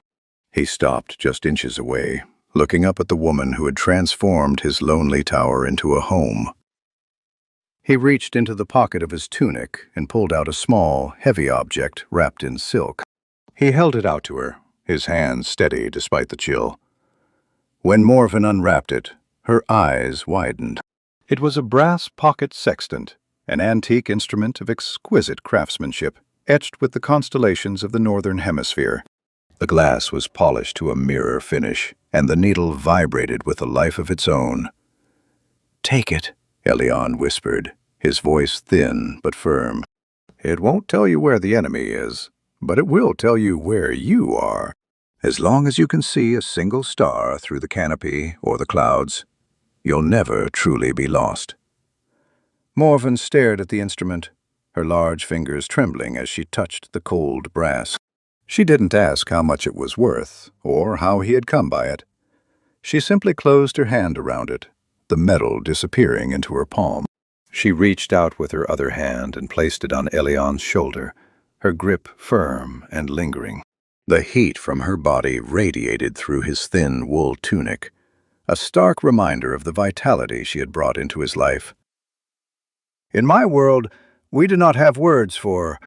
He stopped just inches away, looking up at the woman who had transformed his lonely tower into a home. He reached into the pocket of his tunic and pulled out a small, heavy object wrapped in silk. He held it out to her, his hands steady despite the chill. When Morven unwrapped it, her eyes widened. It was a brass pocket sextant, an antique instrument of exquisite craftsmanship, etched with the constellations of the Northern Hemisphere. The glass was polished to a mirror finish, and the needle vibrated with a life of its own. "Take it," Elion whispered, his voice thin but firm. "It won't tell you where the enemy is, but it will tell you where you are. As long as you can see a single star through the canopy or the clouds, you'll never truly be lost." Morven stared at the instrument, her large fingers trembling as she touched the cold brass. She didn't ask how much it was worth, or how he had come by it. She simply closed her hand around it, the metal disappearing into her palm. She reached out with her other hand and placed it on Elion's shoulder, her grip firm and lingering. The heat from her body radiated through his thin wool tunic, a stark reminder of the vitality she had brought into his life. "In my world, we do not have words for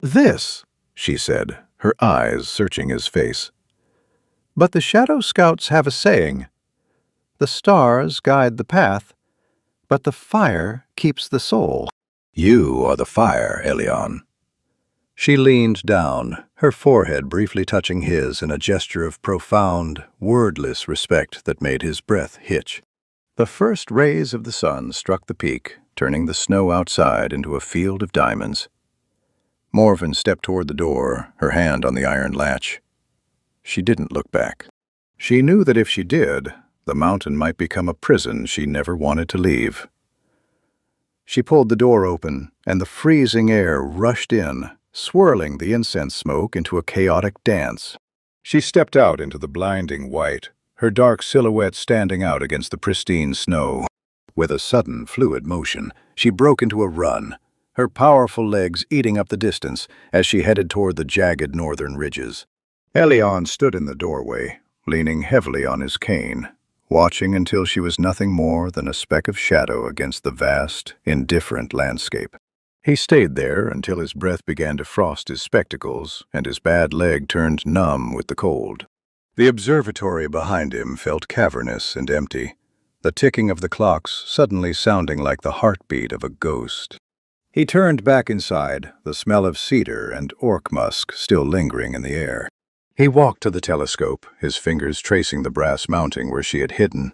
this," she said, her eyes searching his face. "But the Shadow Scouts have a saying. The stars guide the path, but the fire keeps the soul." "You are the fire, Elion." She leaned down, her forehead briefly touching his in a gesture of profound, wordless respect that made his breath hitch. The first rays of the sun struck the peak, turning the snow outside into a field of diamonds. Morven stepped toward the door, her hand on the iron latch. She didn't look back. She knew that if she did, the mountain might become a prison she never wanted to leave. She pulled the door open, and the freezing air rushed in, swirling the incense smoke into a chaotic dance. She stepped out into the blinding white, her dark silhouette standing out against the pristine snow. With a sudden, fluid motion, she broke into a run, her powerful legs eating up the distance as she headed toward the jagged northern ridges. Elion stood in the doorway, leaning heavily on his cane, watching until she was nothing more than a speck of shadow against the vast, indifferent landscape. He stayed there until his breath began to frost his spectacles and his bad leg turned numb with the cold. The observatory behind him felt cavernous and empty, the ticking of the clocks suddenly sounding like the heartbeat of a ghost. He turned back inside, the smell of cedar and orc musk still lingering in the air. He walked to the telescope, his fingers tracing the brass mounting where she had hidden,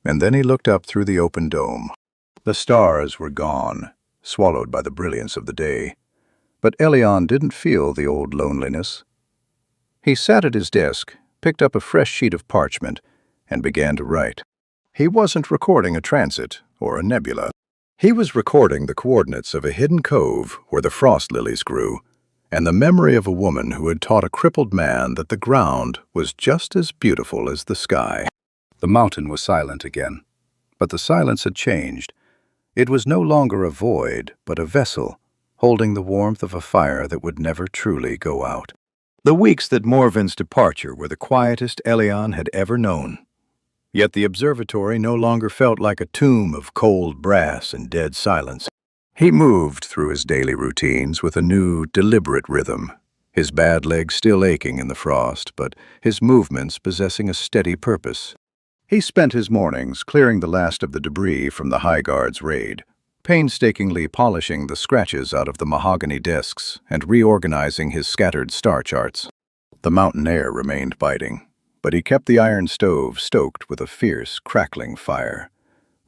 and then he looked up through the open dome. The stars were gone, swallowed by the brilliance of the day, but Elion didn't feel the old loneliness. He sat at his desk, picked up a fresh sheet of parchment, and began to write. He wasn't recording a transit or a nebula. He was recording the coordinates of a hidden cove where the frost lilies grew, and the memory of a woman who had taught a crippled man that the ground was just as beautiful as the sky. The mountain was silent again, but the silence had changed. It was no longer a void, but a vessel, holding the warmth of a fire that would never truly go out. The weeks that Morven's departure were the quietest Elion had ever known. Yet the observatory no longer felt like a tomb of cold brass and dead silence. He moved through his daily routines with a new, deliberate rhythm, his bad leg still aching in the frost, but his movements possessing a steady purpose. He spent his mornings clearing the last of the debris from the High Guard's raid, painstakingly polishing the scratches out of the mahogany desks and reorganizing his scattered star charts. The mountain air remained biting, but he kept the iron stove stoked with a fierce, crackling fire,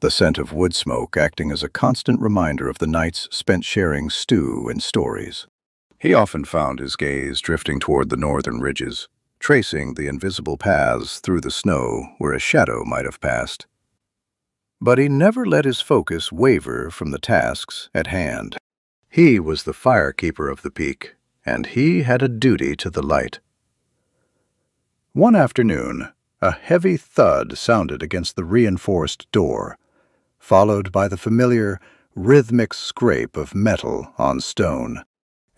the scent of wood smoke acting as a constant reminder of the nights spent sharing stew and stories. He often found his gaze drifting toward the northern ridges, tracing the invisible paths through the snow where a shadow might have passed. But he never let his focus waver from the tasks at hand. He was the firekeeper of the peak, and he had a duty to the light. One afternoon, a heavy thud sounded against the reinforced door, followed by the familiar, rhythmic scrape of metal on stone.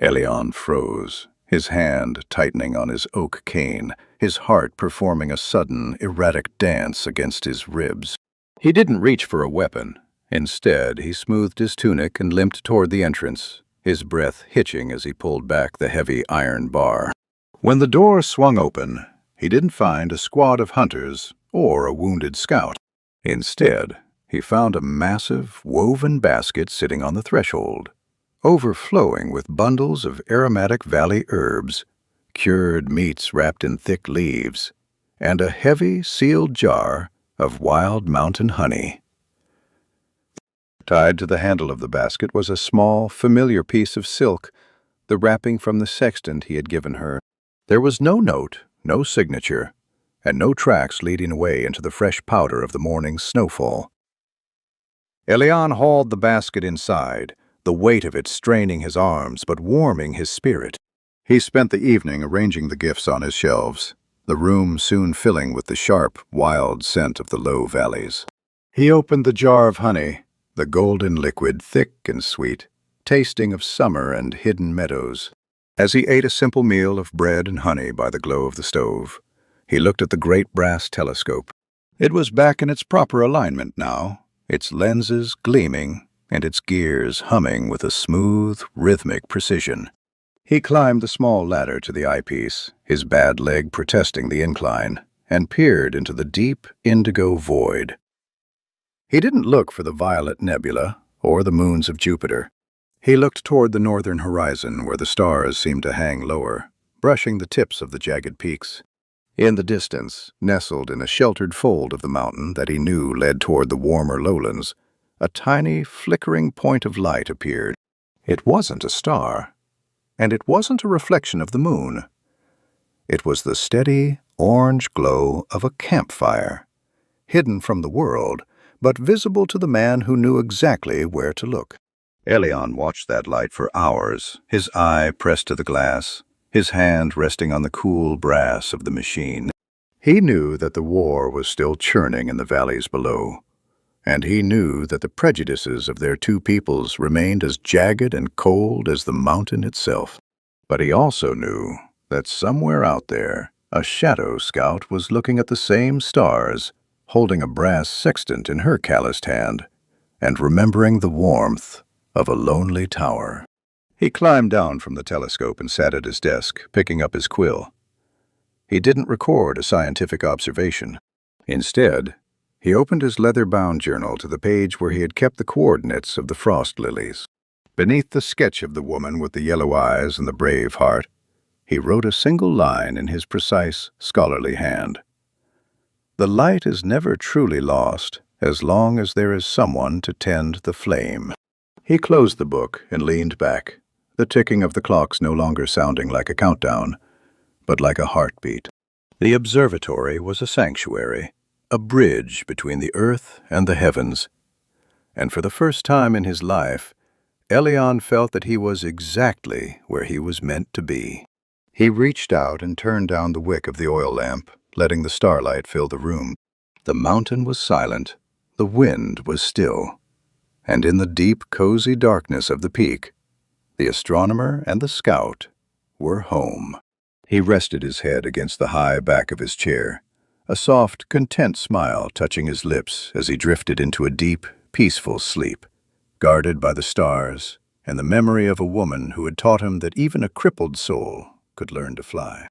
Elion froze, his hand tightening on his oak cane, his heart performing a sudden, erratic dance against his ribs. He didn't reach for a weapon. Instead, he smoothed his tunic and limped toward the entrance, his breath hitching as he pulled back the heavy iron bar. When the door swung open, he didn't find a squad of hunters or a wounded scout. Instead, he found a massive, woven basket sitting on the threshold, overflowing with bundles of aromatic valley herbs, cured meats wrapped in thick leaves, and a heavy, sealed jar of wild mountain honey. Tied to the handle of the basket was a small, familiar piece of silk, the wrapping from the sextant he had given her. There was no note, no signature, and no tracks leading away into the fresh powder of the morning's snowfall. Elion hauled the basket inside, the weight of it straining his arms but warming his spirit. He spent the evening arranging the gifts on his shelves, the room soon filling with the sharp, wild scent of the low valleys. He opened the jar of honey, the golden liquid, thick and sweet, tasting of summer and hidden meadows. As he ate a simple meal of bread and honey by the glow of the stove, he looked at the great brass telescope. It was back in its proper alignment now, its lenses gleaming and its gears humming with a smooth, rhythmic precision. He climbed the small ladder to the eyepiece, his bad leg protesting the incline, and peered into the deep indigo void. He didn't look for the violet nebula or the moons of Jupiter. He looked toward the northern horizon where the stars seemed to hang lower, brushing the tips of the jagged peaks. In the distance, nestled in a sheltered fold of the mountain that he knew led toward the warmer lowlands, a tiny, flickering point of light appeared. It wasn't a star, and it wasn't a reflection of the moon. It was the steady, orange glow of a campfire, hidden from the world, but visible to the man who knew exactly where to look. Elion watched that light for hours, his eye pressed to the glass, his hand resting on the cool brass of the machine. He knew that the war was still churning in the valleys below, and he knew that the prejudices of their two peoples remained as jagged and cold as the mountain itself. But he also knew that somewhere out there, a shadow scout was looking at the same stars, holding a brass sextant in her calloused hand, and remembering the warmth of a lonely tower. He climbed down from the telescope and sat at his desk, picking up his quill. He didn't record a scientific observation. Instead, he opened his leather-bound journal to the page where he had kept the coordinates of the frost lilies. Beneath the sketch of the woman with the yellow eyes and the brave heart, he wrote a single line in his precise, scholarly hand. The light is never truly lost as long as there is someone to tend the flame. He closed the book and leaned back, the ticking of the clocks no longer sounding like a countdown, but like a heartbeat. The observatory was a sanctuary, a bridge between the earth and the heavens, and for the first time in his life, Elion felt that he was exactly where he was meant to be. He reached out and turned down the wick of the oil lamp, letting the starlight fill the room. The mountain was silent, the wind was still, and in the deep, cozy darkness of the peak, the astronomer and the scout were home. He rested his head against the high back of his chair, a soft, content smile touching his lips as he drifted into a deep, peaceful sleep, guarded by the stars and the memory of a woman who had taught him that even a crippled soul could learn to fly.